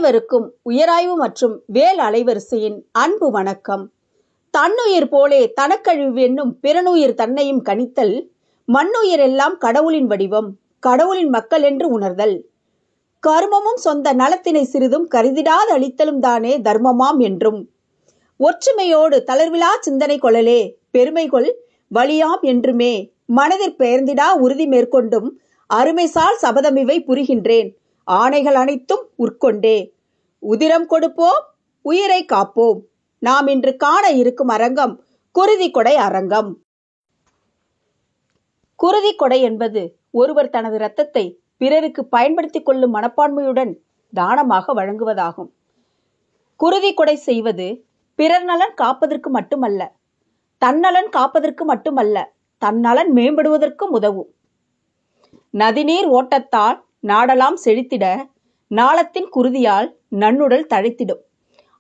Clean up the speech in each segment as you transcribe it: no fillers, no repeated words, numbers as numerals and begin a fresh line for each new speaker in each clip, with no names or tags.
அனைவருக்கும் உயராய்வு மற்றும் வேல் அலைவரிசையின் அன்பு வணக்கம். தன்னுயிர் போலே தனக்கழிவு என்னும் பிறனுயிர் தன்னையும் கணித்தல், மண்ணுயிர் எல்லாம் கடவுளின் வடிவம், கடவுளின் மக்கள் என்று உணர்தல், கருமமும் சொந்த நலத்தினை சிறிதும் கருதிடாது அளித்தலும் தானே தர்மமாம் என்றும், ஒற்றுமையோடு தளர்விலா சிந்தனை கொள்ளலே பெருமைகொள் வலியாம் என்றுமே மனதிற் பெயர்ந்திடா உறுதி மேற்கொண்டும் அருமைசால் சபதமிவை புரிகின்றேன் ஆணைகள் அனைத்தும் உட்கொண்டே. உதிரம் கொடுப்போம், உயிரை காப்போம். நாம் இன்று காண இருக்கும் அரங்கம் குருதி கொடை அரங்கம். குருதி கொடை என்பது ஒருவர் தனது இரத்தத்தை பிறருக்கு பயன்படுத்திக் கொள்ளும் மனப்பான்மையுடன் தானமாக வழங்குவதாகும். குருதி கொடை செய்வது பிறர் நலன் காப்பதற்கு மட்டுமல்ல, தன்னலன் காப்பதற்கு மட்டுமல்ல, தன்னலன் மேம்படுவதற்கும் உதவும். நதிநீர் ஓட்டத்தால் நாடெல்லாம் செழித்திட, நாளத்தின் குருதியால் நன்னுடல் தழைத்திடும்.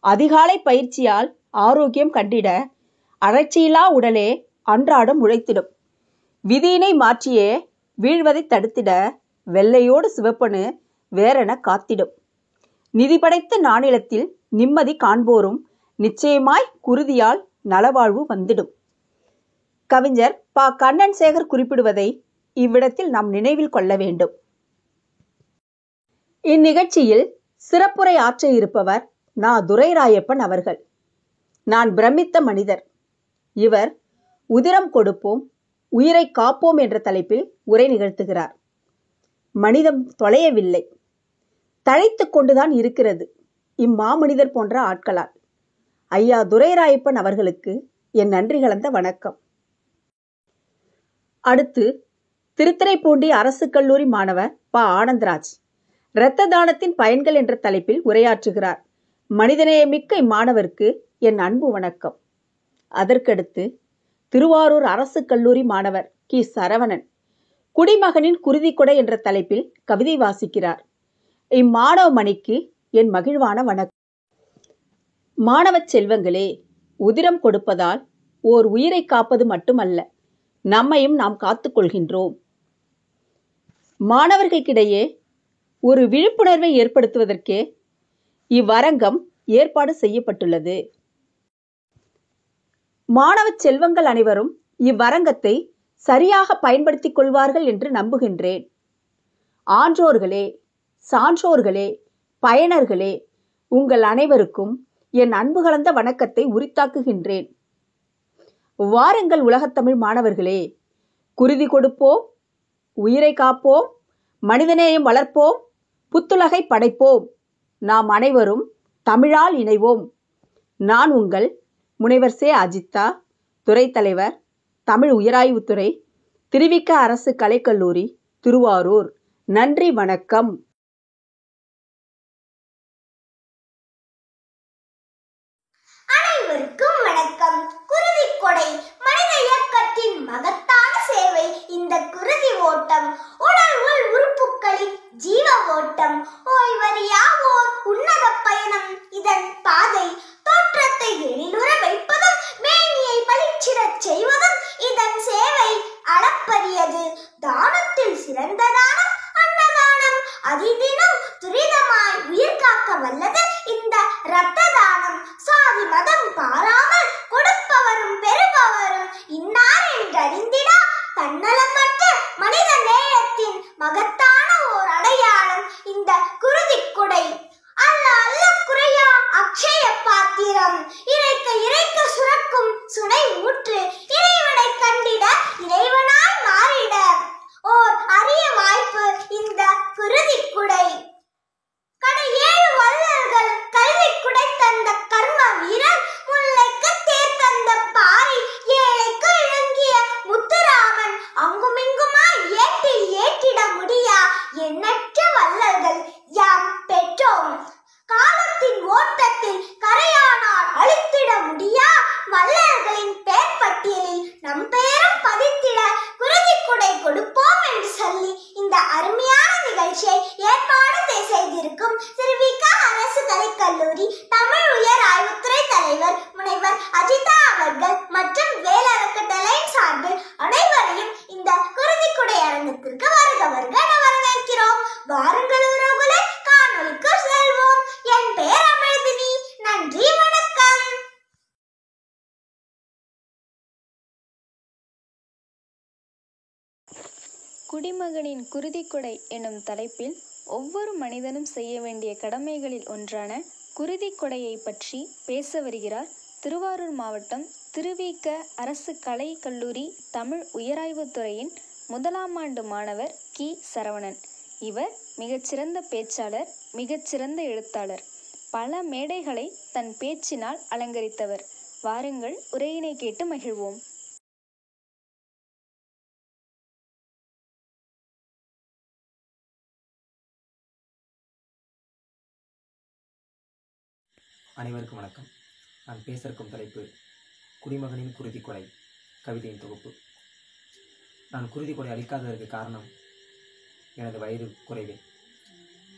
அதிகாலை பயிற்சியால் ஆரோக்கியம் கண்டிட, அழற்சியிலா உடலே அன்றாடம் உழைத்திடும். விதியினை மாற்றியே வீழ்வதை தடுத்திட, வெள்ளையோடு சிவப்பனு வேறென காத்திடும். நிதி படைத்த நானிலத்தில் நிம்மதி காண்போரும் நிச்சயமாய் குருதியால் நலவாழ்வு வந்திடும். கவிஞர் ப. கண்ணன் சேகர் குறிப்பிடுவதை இவ்விடத்தில் நாம் நினைவில் கொள்ள வேண்டும். இந்நிகழ்ச்சியில் சிறப்புரை ஆற்ற இருப்பவர் நா. துரைராயப்பன் அவர்கள். நான் பிரமித்த மனிதர். இவர் உதிரம் கொடுப்போம், உயிரை காப்போம் என்ற தலைப்பில் உரை நிகழ்த்துகிறார். மனிதம் தொலையவில்லை, தழைத்து கொண்டுதான் இருக்கிறது இம்மாமனிதர் போன்ற ஆட்களால். ஐயா துரைராயப்பன் அவர்களுக்கு என் நன்றி கலந்த வணக்கம். அடுத்து திருத்துறைப்பூண்டி அரசு கல்லூரி மாணவர் ப. ஆனந்தராஜ் இரத்த தானத்தின் பயன்கள் என்ற தலைப்பில் உரையாற்றுகிறார். மனிதநேயமிக்க இம்மாணவருக்கு என் அன்பு வணக்கம். அதற்கடுத்து திருவாரூர் அரசு கல்லூரி மாணவர் கி. சரவணன் குடிமகனின் குருதி கொடை என்ற தலைப்பில் கவிதை வாசிக்கிறார். இம்மாணவ மணிக்கு என் மகிழ்வான வணக்கம். மாணவ செல்வங்களே, உதிரம் கொடுப்பதால் ஓர் உயிரை காப்பது மட்டுமல்ல, நம்மையும் நாம் காத்துக் கொள்கின்றோம். மாணவர்களுக்கிடையே ஒரு விழிப்புணர்வை ஏற்படுத்துவதற்கே இவ்வரங்கம் ஏற்பாடு செய்யப்பட்டுள்ளது. மாணவ செல்வங்கள் அனைவரும் இவ்வரங்கத்தை சரியாக பயன்படுத்திக் கொள்வார்கள் என்று நம்புகின்றேன். ஆன்றோர்களே, சான்றோர்களே, பயனர்களே, உங்கள் அனைவருக்கும் என் அன்பு கலந்த வணக்கத்தை உரித்தாக்குகின்றேன். வாருங்கள் உலகத்தமிழ் மாணவர்களே, குருதி கொடுப்போம், உயிரை காப்போம், மனிதநேயம் வளர்ப்போம், புத்துலகை படைப்போம். நாம் அனைவரும் தமிழால் இணைவோம். நான் உங்கள் முனைவர் சே. அஜித்தா, துறை தலைவர், தமிழ் உயராய்வுத்துறை, திருவிக அரசு கலைக்கல்லூரி, திருவாரூர். நன்றி, வணக்கம்.
அனைவருக்கும் வணக்கம். குருதி கொடை மனித இயக்கத்தின் மகத்தான சேவை. இந்த குருதி ஓட்டம் உடல் உள் உறுப்புகளின் ஜீவ ஓட்டம். ஓய்வறியாவோர் உன்னத பயணம். இதன் பாதை தோற்றத்தை எழிலுற வைப்பதும் மேனியை பளிச்சிடச் செய்வதும் இதன் சேவை அளப்பரியது. தானத்தில் சிறந்த தானம் அன்னதானம். அதிதினம் துரிதமாய் உயிர் காக்க வல்லது இந்த இரத்த தானம். சாதி மதம் பாராமல் கொடுப்பவரும் பெறுபவரும் இன்னார் என்றறிந்திடா தன்னலமற்ற மனித நேயத்தின் மகத்தான ஓர் அடையாளம் இந்த குருதி கொடை. அல்ல அல்ல குறையா அக்ஷய பாத்திரம். இறைக்க இறைக்க சுரக்கும் சுனை ஊற்று. இறைவனை கண்டிட இறைவனாய் மாறிட ஓர் அரிய வாய்ப்பு இந்த குருதி கொடை. கடை 7 வள்ளல்கள் கல்வி குடை தந்த கர்ம வீரர். முல்லைக்கு தேர் தந்த பாரி, ஏழைக்கு இழங்கிய முத்துராமன். அங்குமிங்குமாய் ஏட்டில் ஏற்றிட முடியா எண்ணற்ற வள்ளல்கள் யாம் பெற்றோம். காலத்தின் ஓட்டத்தில் கரையானால் அழித்து
குடிமகனின் குருதிக்கொடை என்னும் தலைப்பில் ஒவ்வொரு மனிதனும் செய்ய வேண்டிய கடமைகளில் ஒன்றான குருதிக்கொடையை பற்றி பேச வருகிறார் திருவாரூர் மாவட்டம் திருவிக அரசு கலை கல்லூரி தமிழ் உயராய்வுத்துறையின் 1ஆம் ஆண்டு மாணவர் கி. சரவணன். இவர் மிகச்சிறந்த பேச்சாளர், மிகச்சிறந்த எழுத்தாளர், பல மேடைகளை தன் பேச்சினால் அலங்கரித்தவர். வாருங்கள், உரையினை கேட்டு மகிழ்வோம்.
அனைவருக்கும் வணக்கம். நான் பேசிருக்கும் தலைப்பு குடிமகனின் குருதிக்கொடை கவிதையின் தொகுப்பு. நான் குருதிக்கொடை அளிக்காததற்கு காரணம் எனது வயது குறைவே.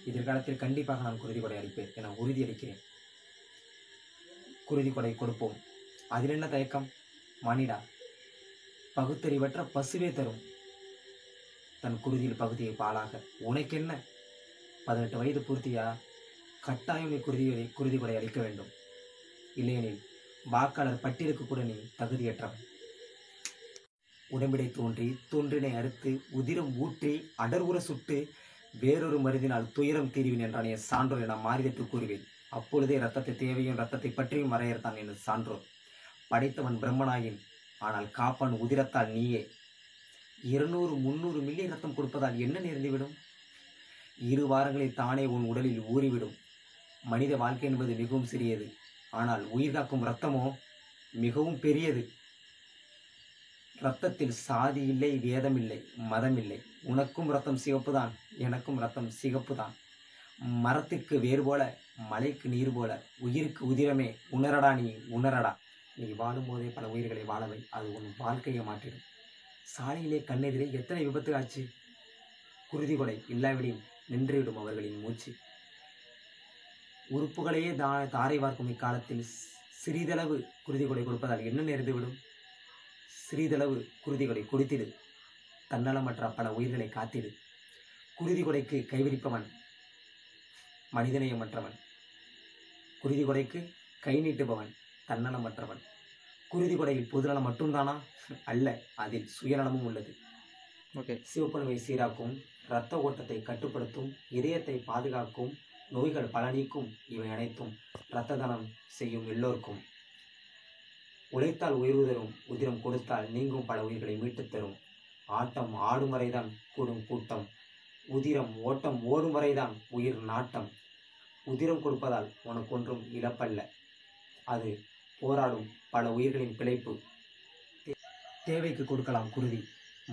எதிர்காலத்தில் கண்டிப்பாக நான் குருதிக்கொடை அளிப்பேன் என உறுதியளிக்கிறேன். குருதிக்கொடை கொடுப்போம், அதில் என்ன தயக்கம்? மனிதா, பகுத்தறிவற்ற பசுவே தரும் தன் குருதியில் பகுதியை பாலாக. உனக்கென்ன 18 வயது பூர்த்தியா? கட்டாயம் நீ குருதிக்கொடை அளிக்க வேண்டும். இல்லையெனில் வாக்காளர் பட்டியலுக்கு கூட நீ தகுதியற்றவன். உடம்பிடை தோன்றி தோன்றினை அறுத்து உதிரம் ஊற்றி அடர்வுற சுட்டு வேறொரு மருந்தினால் துயரம் தீர்வின் என்றானே சான்றோர் என மாறிதற்கு கூறுவேன். அப்பொழுதே இரத்தத்தை தேவையும் இரத்தத்தை பற்றியும் வரையறுத்தான் என சான்றோர். படைத்தவன் பிரம்மனாயின், ஆனால் காப்பான் உதிரத்தால் நீயே. 200-300 மில்லியன் ரத்தம் கொடுப்பதால் என்ன நேர்ந்துவிடும்? 2 வாரங்களில் தானே உன் உடலில் ஊறிவிடும். மனித வாழ்க்கை என்பது மிகவும் சிறியது, ஆனால் உயிர் காக்கும் இரத்தமோ மிகவும் பெரியது. இரத்தத்தில் சாதி இல்லை, வேதம் இல்லை, மதம் இல்லை. உனக்கும் இரத்தம் சிகப்பு தான், எனக்கும் இரத்தம் சிகப்பு தான். மரத்திற்கு வேர் போல, மலைக்கு நீர் போல, உயிருக்கு உதிரமே உணரடா, நீ உணரடா. நீ வாழும்போதே பல உயிர்களை வாழவை, அது உன் வாழ்க்கையை மாற்றிடும். சாலையிலே கண்ணெதிரே எத்தனை விபத்து ஆச்சு. குருதிக்கொடை இல்லாவிடில் நின்றுவிடும் அவர்களின் மூச்சு. உறுப்புகளையே தாரை வார்க்கும் இக்காலத்தில் சிறிதளவு குருதிக்கொடை கொடுப்பதால் என்ன நேர்ந்துவிடும்? சிறிதளவு குருதிக்கொடை கொடுத்திடு, தன்னலமற்ற பல உயிர்களை காத்திடு. குருதிக்கொடைக்கு கைவிரிப்பவன் மனிதநேயமற்றவன். குருதிக்கொடைக்கு கை நீட்டுபவன் தன்னலமற்றவன். குருதிக்கொடையில் பொதுநலம் மட்டும்தானா? அல்ல, அதில் சுயநலமும் உள்ளது. சிவப்பணுவை சீராக்கும், இரத்த ஓட்டத்தை கட்டுப்படுத்தும், இதயத்தை பாதுகாக்கும், நோய்கள் பல நீக்கும். இவை அனைத்தும் இரத்த தானம் செய்யும் எல்லோருக்கும். உழைத்தால் உயர்வு தரும், உதிரம் கொடுத்தால் நீங்கும் பல உயிர்களை மீட்டுத் தரும். ஆட்டம் ஆடும் வரைதான் கூடும் கூட்டம், உதிரம் ஓட்டம் ஓடும் வரைதான் உயிர் நாட்டம். உதிரம் கொடுப்பதால் உனக்கு ஒன்றும் இழப்பல்ல, அது போராடும் பல உயிர்களின் பிழைப்பு. தேவைக்கு கொடுக்கலாம் குருதி,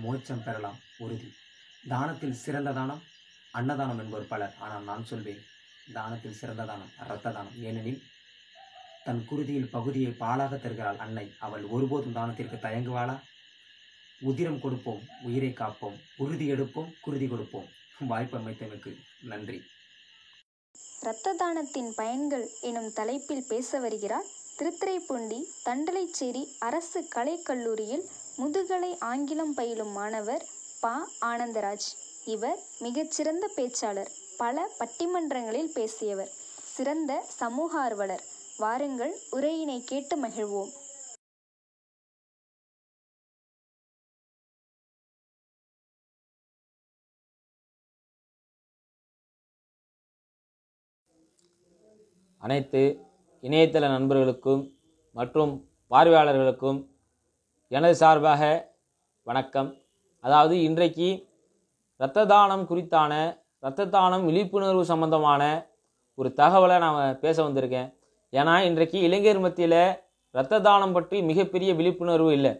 மோட்சம் பெறலாம் உறுதி. தானத்தில் சிறந்த தானம் அன்னதானம் என்பவர் பலர். ஆனால் நான் சொல்வேன், தானத்தில் சிறந்த தானம் இரத்த தானம். ஏனெனில் தன் குருதியில் பகுதியை பாலாக தருகிறாள் அன்னை. அவள் ஒருபோதும் தானத்திற்கு தயங்குவாளா? உதிரம் கொடுப்போம், உயிரை காப்போம், உறுதி எடுப்போம், குருதி கொடுப்போம். வாய்ப்பு அமைத்தமைக்கு நன்றி.
இரத்த தானத்தின் பயன்கள் எனும் தலைப்பில் பேச வருகிறார் திருத்துறைப்பூண்டி தண்டலைச்சேரி அரசு கலைக்கல்லூரியில் முதுகலை ஆங்கிலம் பயிலும் மாணவர் பா. ஆனந்தராஜ். இவர் மிகச்சிறந்த பேச்சாளர், பல பட்டிமன்றங்களில் பேசியவர், சிறந்த சமூக ஆர்வலர். வாருங்கள், உரையினை கேட்டு மகிழ்வோம்.
அனைத்து இணையதள நண்பர்களுக்கும் மற்றும் பார்வையாளர்களுக்கும் எனது சார்பாக வணக்கம். அதாவது இன்றைக்கு இரத்த தானம் குறித்தான இரத்த தானம் விழிப்புணர்வு சம்பந்தமான ஒரு தகவலை நான் பேச வந்திருக்கேன். ஏன்னா இன்றைக்கு இளைஞர் மத்தியில் இரத்த தானம் பற்றி மிகப்பெரிய விழிப்புணர்வு இல்லை.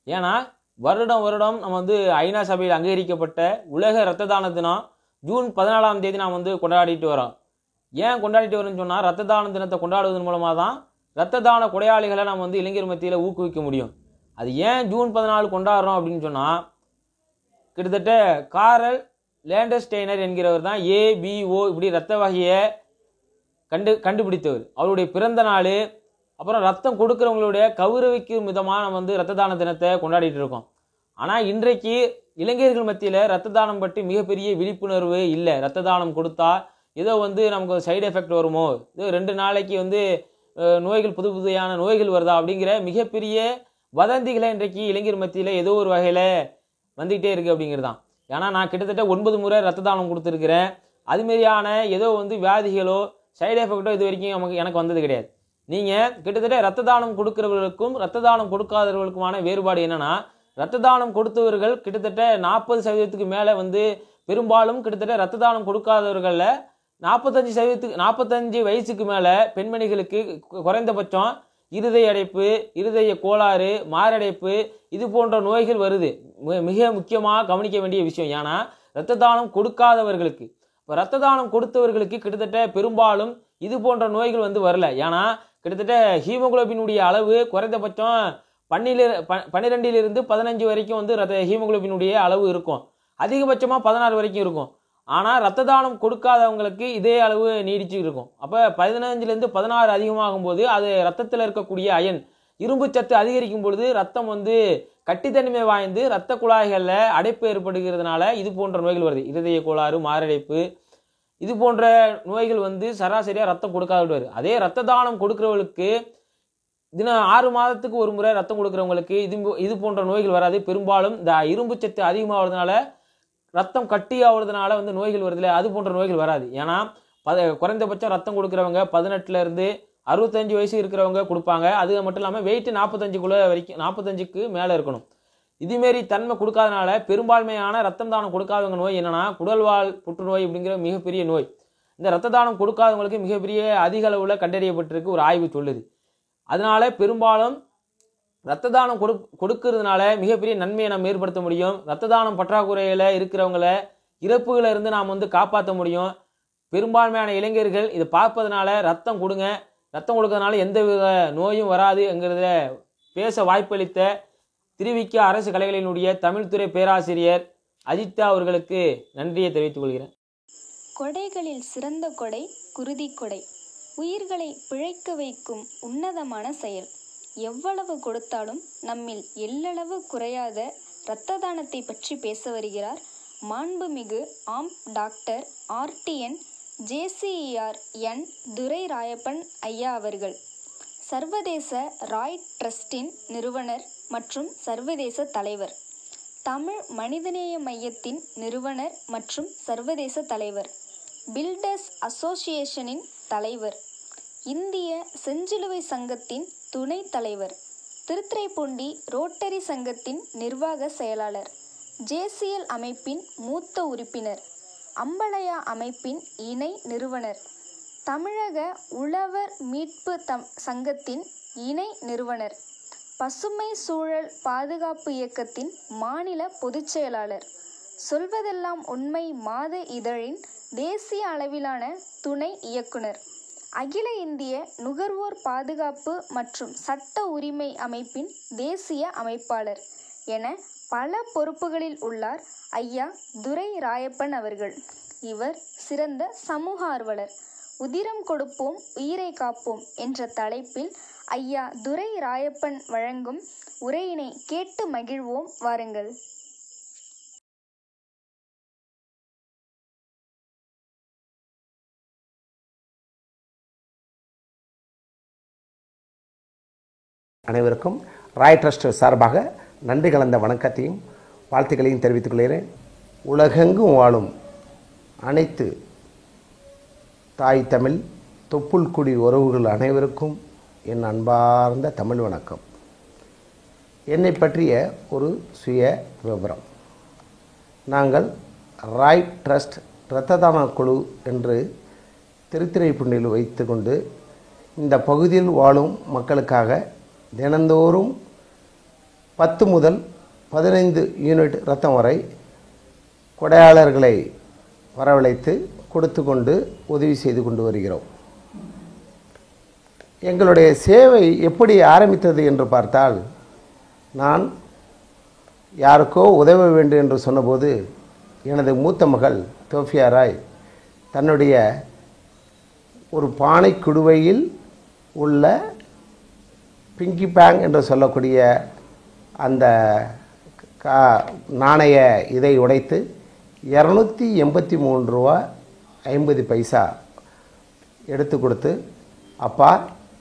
ஏன்னா வருடம் நம்ம ஐநா சபையில் அங்கீகரிக்கப்பட்ட உலக இரத்த தான தினம் ஜூன் 14ஆம் தேதி நாம் கொண்டாடிட்டு வரோம். ஏன் கொண்டாடிட்டு வரோம்னு சொன்னால், இரத்த தான தினத்தை கொண்டாடுவதன் மூலமாக தான் இரத்த தான கொடையாளிகளை நாம் இளைஞர் மத்தியில் ஊக்குவிக்க முடியும். அது ஏன் ஜூன் 14 கொண்டாடுறோம் அப்படின்னு சொன்னால், கிட்டத்தட்ட காரல் லேண்டஸ்டெய்னர் என்கிறவர் தான் ABO இப்படி இரத்த வகையை கண்டுபிடித்தவர். அவருடைய பிறந்த நாள், அப்புறம் ரத்தம் கொடுக்குறவங்களுடைய கௌரவிக்கும் விதமாக நம்ம இரத்த தான தினத்தை கொண்டாடிட்டு இருக்கோம். ஆனால் இன்றைக்கு இளைஞர்கள் மத்தியில் இரத்த தானம் பற்றி மிகப்பெரிய விழிப்புணர்வு இல்லை. இரத்த தானம் கொடுத்தா ஏதோ நமக்கு சைடு எஃபெக்ட் வருமோ, இது 2 நாளைக்கு நோய்கள் புதுயான நோய்கள் வருதா அப்படிங்கிற மிகப்பெரிய வதந்திகளை இன்றைக்கு இளைஞர் மத்தியில் ஏதோ ஒரு வகையில் வந்துகிட்டே இருக்குது அப்படிங்கிறது தான். ஏன்னா நான் கிட்டத்தட்ட 9 முறை ரத்த தானம் கொடுத்துருக்கிறேன். அதுமாரியான ஏதோ வந்து வியாதிகளோ சைடு எஃபெக்டோ இது வரைக்கும் எனக்கு வந்தது கிடையாது. நீங்கள் கிட்டத்தட்ட ரத்த தானம் கொடுக்கிறவர்களுக்கும் ரத்த தானம் கொடுக்காதவர்களுக்குமான வேறுபாடு என்னென்னா, ரத்த தானம் கொடுத்தவர்கள் கிட்டத்தட்ட 40% மேலே வந்து பெரும்பாலும் கிட்டத்தட்ட ரத்த தானம் கொடுக்காதவர்களில் 45 வயசுக்கு மேலே பெண்மணிகளுக்கு குறைந்தபட்சம் இருதய அடைப்பு, இருதய கோளாறு, மாரடைப்பு இது போன்ற நோய்கள் வருது. மிக முக்கியமாக கவனிக்க வேண்டிய விஷயம். ஏன்னா இரத்த தானம் கொடுக்காதவர்களுக்கு, இப்போ இரத்த தானம் கொடுத்தவர்களுக்கு கிட்டத்தட்ட பெரும்பாலும் இது போன்ற நோய்கள் வந்து வரல. ஏன்னா கிட்டத்தட்ட ஹீமோகுளோபினுடைய அளவு குறைந்தபட்சம் 12 15 வரைக்கும் வந்து ஹீமோகுளோபினுடைய அளவு இருக்கும். அதிகபட்சமாக 16 வரைக்கும் இருக்கும். ஆனால் ரத்த தானம் கொடுக்காதவங்களுக்கு இதே அளவு நீடிச்சு இருக்கும். அப்போ 15 16 அதிகமாகும் போது அது ரத்தத்தில் இருக்கக்கூடிய அயன் இரும்பு சத்து அதிகரிக்கும் பொழுது ரத்தம் வந்து கட்டித்தன்மை வாய்ந்து இரத்த குழாய்களில் அடைப்பு ஏற்படுகிறதுனால இது போன்ற நோய்கள் வருது. இருதய கோளாறு, மாரடைப்பு இது போன்ற நோய்கள் வந்து சராசரியாக ரத்தம் கொடுக்காத வருது. அதே ரத்த தானம் கொடுக்குறவங்களுக்கு தினம் 6 மாதத்துக்கு ஒரு முறை ரத்தம் கொடுக்குறவங்களுக்கு இது போன்ற நோய்கள் வராது. பெரும்பாலும் இந்த இரும்பு சத்து அதிகமாகிறதுனால ரத்தம் கட்டி ஆகுறதுனால வந்து நோய்கள் வருதுல, அது போன்ற நோய்கள் வராது. ஏன்னா குறைந்தபட்சம் ரத்தம் கொடுக்குறவங்க 18 65 வயசு இருக்கிறவங்க கொடுப்பாங்க. அது மட்டும் இல்லாமல் வெயிட் 45க்கு மேலே இருக்கணும். இதுமாரி தன்மை கொடுக்காதனால பெரும்பான்மையான ரத்தம் தானம் கொடுக்காதவங்க நோய் என்னன்னா குடல்வால் புற்றுநோய் அப்படிங்கிற மிகப்பெரிய நோய். இந்த ரத்த தானம் கொடுக்காதவங்களுக்கு மிகப்பெரிய அதிக அளவில் கண்டறியப்பட்டிருக்கு ஒரு ஆய்வு சொல்லுது. அதனால பெரும்பாலும் ரத்த தானம் கொடுக்கறதுனால மிகப்பெரிய நன்மையை நம்ம ஏற்படுத்த முடியும். ரத்த தானம் பற்றாக்குறையில் இருக்கிறவங்கள இறப்புகளை இருந்து நாம் வந்து காப்பாற்ற முடியும். பெரும்பான்மையான இளைஞர்கள் இதை பார்ப்பதனால ரத்தம் கொடுங்க, ரத்தம் கொடுக்கறதுனால எந்த வித நோயும் வராதுங்கிறத பேச வாய்ப்பளித்த திருவிக்க அரசு கலைகளினுடைய தமிழ்துறை பேராசிரியர் அஜிதா அவர்களுக்கு நன்றியை தெரிவித்துக் கொள்கிறேன்.
கொடைகளில் சிறந்த கொடை குருதி கொடை. உயிர்களை பிழைக்க வைக்கும் உன்னதமான செயல். எவ்வளவு கொடுத்தாலும் நம்மில் எள்ளளவு குறையாத இரத்த தானத்தை பற்றி பேச வருகிறார் மாண்புமிகு டாக்டர் RTN JCER N துரைராயப்பன் ஐயா அவர்கள். சர்வதேச ராய் ட்ரஸ்டின் நிறுவனர் மற்றும் சர்வதேச தலைவர், தமிழ் மனிதநேய மையத்தின் நிறுவனர் மற்றும் சர்வதேச தலைவர், பில்டர்ஸ் அசோசியேஷனின் தலைவர், இந்திய செஞ்சிலுவை சங்கத்தின் துணைத் தலைவர், திருத்துறைப்பூண்டி ரோட்டரி சங்கத்தின் நிர்வாக செயலாளர், JCL அமைப்பின் மூத்த உறுப்பினர், அம்பலயா அமைப்பின் இணை நிறுவனர், தமிழக உழவர் மீட்பு சங்கத்தின் இணை நிறுவனர், பசுமை சூழல் பாதுகாப்பு இயக்கத்தின் மாநில பொதுச் செயலாளர், சொல்வதெல்லாம் உண்மை மாத இதழின் தேசிய அளவிலான துணை இயக்குனர், அகில இந்திய நுகர்வோர் பாதுகாப்பு மற்றும் சட்ட உரிமை அமைப்பின் தேசிய அமைப்பாளர் என பல பொறுப்புகளில் உள்ளார் ஐயா துரைராயப்பன் அவர்கள். இவர் சிறந்த சமூக ஆர்வலர். உதிரம் கொடுப்போம் உயிரை காப்போம் என்ற தலைப்பில் ஐயா துரைராயப்பன் வழங்கும் உரையினை கேட்டு மகிழ்வோம். வாருங்கள்.
அனைவருக்கும் ராய் ட்ரஸ்ட் சார்பாக நன்றி கலந்த வணக்கத்தையும் வாழ்த்துக்களையும் தெரிவித்துக் கொள்கிறேன். உலகெங்கும் வாழும் அனைத்து தாய் தமிழ் தொப்புள் குடி உறவுகள் அனைவருக்கும் என் அன்பார்ந்த தமிழ் வணக்கம். என்னை பற்றிய ஒரு சுய விவரம். நாங்கள் ராய் ட்ரஸ்ட் இரத்த தான குழு என்று திருத்துறைப்பூண்டியில் வைத்து கொண்டு இந்த பகுதியில் வாழும் மக்களுக்காக தினந்தோறும் 10 முதல் 15 யூனிட் இரத்தம் வரை கொடையாளர்களை வரவழைத்து கொடுத்து கொண்டு உதவி செய்து கொண்டு வருகிறோம். எங்களுடைய சேவை எப்படி ஆரம்பித்தது என்று பார்த்தால், நான் யாருக்கோ உதவ வேண்டும் என்று சொன்னபோது எனது மூத்த மகள் தோஃபியா ராய் தன்னுடைய ஒரு பானை குடுவையில் உள்ள பிங்கி பேங் என்று சொல்லக்கூடிய அந்த நாணய இதை உடைத்து 283 ரூபா 50 பைசா எடுத்து கொடுத்து, அப்பா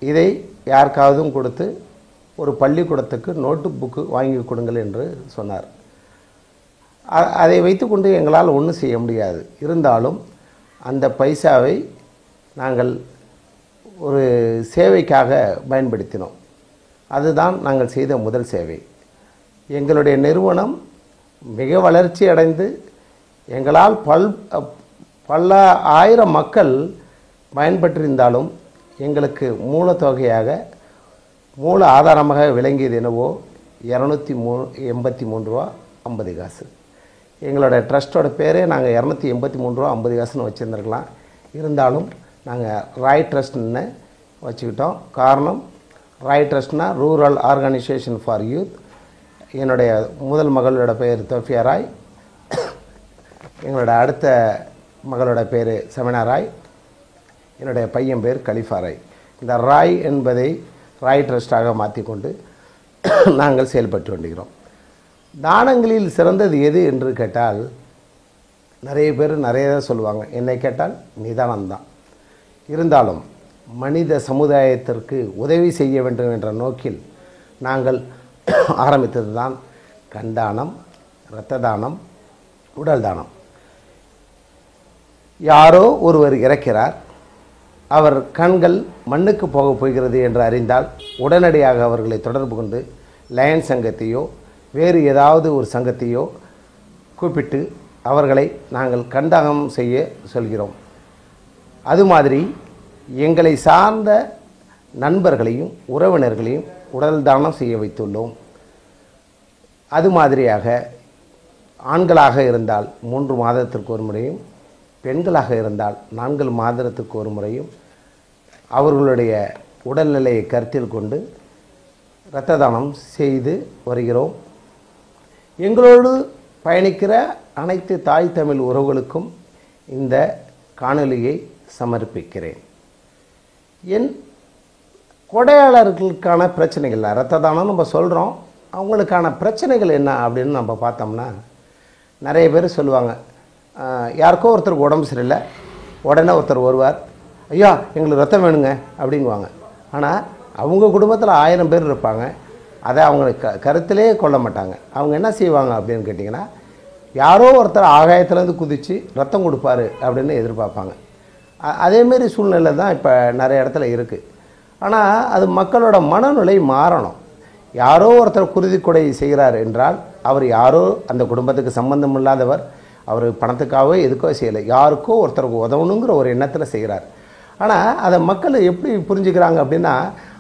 இதை யாருக்காவதும் கொடுத்து ஒரு பள்ளிக்கூடத்துக்கு நோட்டு புக்கு வாங்கி கொடுங்கள் என்று சொன்னார். அதை வைத்துக்கொண்டு எங்களால் ஒன்றும் செய்ய முடியாது. இருந்தாலும் அந்த பைசாவை நாங்கள் ஒரு சேவைக்காக பயன்படுத்தினோம். அதுதான் நாங்கள் செய்த முதல் சேவை. எங்களுடைய நிறுவனம் மிக வளர்ச்சி அடைந்து எங்களால் பல ஆயிரம் மக்கள் பயன்பெற்றிருந்தாலும் எங்களுக்கு மூலத்தொகையாக மூல ஆதாரமாக விளங்கியது என்னவோ 283 ரூபா 50 காசு. எங்களோட ட்ரஸ்ட்டோட பேரே நாங்கள் 283 ரூபா 50 காசுன்னு வச்சுருந்துருக்கலாம். இருந்தாலும் நாங்கள் ராய் ட்ரஸ்ட்னு வச்சுக்கிட்டோம். காரணம், ராய் ட்ரஸ்ட்னா ரூரல் ஆர்கனைசேஷன் ஃபார் யூத். என்னுடைய முதல் மகளோட பேர் தோஃபியா ராய், எங்களோட அடுத்த மகளோட பேர் சமினா ராய், என்னுடைய பையன் பேர் கலிஃபா ராய். இந்த ராய் என்பதை ராய் ட்ரஸ்டாக மாற்றிக்கொண்டு நாங்கள் செயல்பட்டு வருகிறோம். தானங்களில் சிறந்தது எது என்று கேட்டால் நிறைய பேர் நிறைய சொல்லுவாங்க. என்னை கேட்டால் நிதானம்தான். இருந்தாலும் மனித சமுதாயத்திற்கு உதவி செய்ய வேண்டும் என்ற நோக்கில் நாங்கள் ஆரம்பித்தது தான் கண்தானம், இரத்த தானம், உடல் தானம். யாரோ ஒருவர் இறக்கிறார், அவர் கண்கள் மண்ணுக்கு போகப் போகிறது என்று அறிந்தால் உடனடியாக அவர்களை தொடர்பு கொண்டு லயன் சங்கத்தையோ வேறு ஏதாவது ஒரு சங்கத்தையோ கூப்பிட்டு அவர்களை நாங்கள் கண்தானம் செய்ய சொல்கிறோம். அது மாதிரி எங்களை சார்ந்த நண்பர்களையும் உறவினர்களையும் உடல் தானம் செய்ய வைத்துள்ளோம். அது மாதிரியாக ஆண்களாக இருந்தால் 3 மாதத்திற்கு ஒரு முறையும், பெண்களாக இருந்தால் 4 மாதத்திற்கு ஒரு முறையும் அவர்களுடைய உடல்நிலையை கருத்தில் கொண்டு இரத்த தானம் செய்து வருகிறோம். எங்களோடு பயணிக்கிற அனைத்து தாய் தமிழ் உறவுகளுக்கும் இந்த காணொலியை சமர்ப்பிக்கிறேன். என் கொடையாளர்களுக்கான பிரச்சனைகள், இரத்த தானம் நம்ம சொல்கிறோம், அவங்களுக்கான பிரச்சனைகள் என்ன அப்படின்னு நம்ம பார்த்தோம்னா நிறைய பேர் சொல்லுவாங்க. யாருக்கோ ஒருத்தருக்கு உடம்பு சரியில்லை, உடனே ஒருத்தர் வருவார், ஐயா எங்களுக்கு ரத்தம் வேணுங்க அப்படிங்குவாங்க. ஆனால் அவங்க குடும்பத்தில் 1000 பேர் இருப்பாங்க. அதை அவங்க கருத்திலே கொள்ள மாட்டாங்க. அவங்க என்ன செய்வாங்க அப்படின்னு கேட்டிங்கன்னா, யாரோ ஒருத்தர் ஆகாயத்துலேருந்து குதித்து ரத்தம் கொடுப்பாரு அப்படின்னு எதிர்பார்ப்பாங்க. அதேமாரி சூழ்நிலை தான் இப்போ நிறைய இடத்துல இருக்குது. ஆனால் அது மக்களோட மனநிலை மாறணும். யாரோ ஒருத்தர் குருதி கொடை செய்கிறார் என்றால் அவர் யாரோ அந்த குடும்பத்துக்கு சம்பந்தம் இல்லாதவர், அவர் பணத்துக்காகவோ எதுக்கோ செய்யலை, யாருக்கோ ஒருத்தருக்கு உதவணுங்கிற ஒரு எண்ணத்தில் செய்கிறார். ஆனால் அதை மக்கள் எப்படி புரிஞ்சுக்கிறாங்க அப்படின்னா,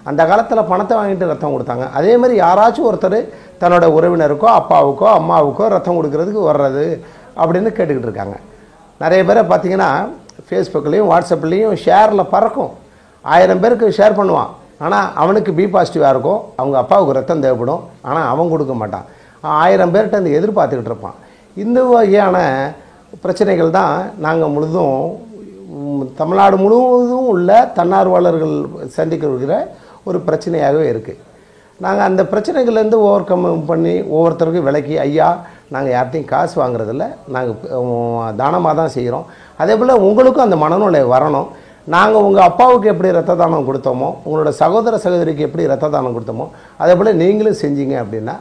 அந்த காலத்தில் பணத்தை வாங்கிட்டு ரத்தம் கொடுத்தாங்க. அதே மாதிரி யாராச்சும் ஒருத்தர் தன்னோட உறவினருக்கோ அப்பாவுக்கோ அம்மாவுக்கோ ரத்தம் கொடுக்கறதுக்கு வர்றது அப்படின்னு கேட்டுக்கிட்டு இருக்காங்க. நிறைய பேரை பார்த்திங்கன்னா ஃபேஸ்புக்லேயும் வாட்ஸ்அப்லேயும் ஷேரில் பறக்கும். 1000 பேருக்கு ஷேர் பண்ணுவான். ஆனால் அவனுக்கு பி பாசிட்டிவாக இருக்கும், அவங்க அப்பாவுக்கு ரத்தம் தேவைப்படும், ஆனால் அவன் கொடுக்க மாட்டான். 1000 பேர்கிட்ட அந்த எதிர்பார்த்துக்கிட்டு இருப்பான். இந்த வகையான பிரச்சனைகள் தான் நாங்கள் முழுதும் தமிழ்நாடு முழுவதும் உள்ள தன்னார்வலர்கள் சந்திக்கிற ஒரு பிரச்சனையாகவே இருக்குது. நாங்கள் அந்த பிரச்சனைகள்லேருந்து ஓவர் கம் பண்ணி ஒவ்வொருத்தருக்கும் விலைக்கு, ஐயா நாங்கள் யார்கிட்டையும் காசு வாங்குறதில்ல, நாங்கள் தானமாக தான் செய்கிறோம். அதே போல் உங்களுக்கும் அந்த மனநிலை வரணும். நாங்கள் உங்கள் அப்பாவுக்கு எப்படி ரத்த தானம் கொடுத்தோமோ, உங்களோட சகோதர சகோதரிக்கு எப்படி ரத்த தானம் கொடுத்தோமோ, அதே போல் நீங்களும் செஞ்சீங்க அப்படின்னா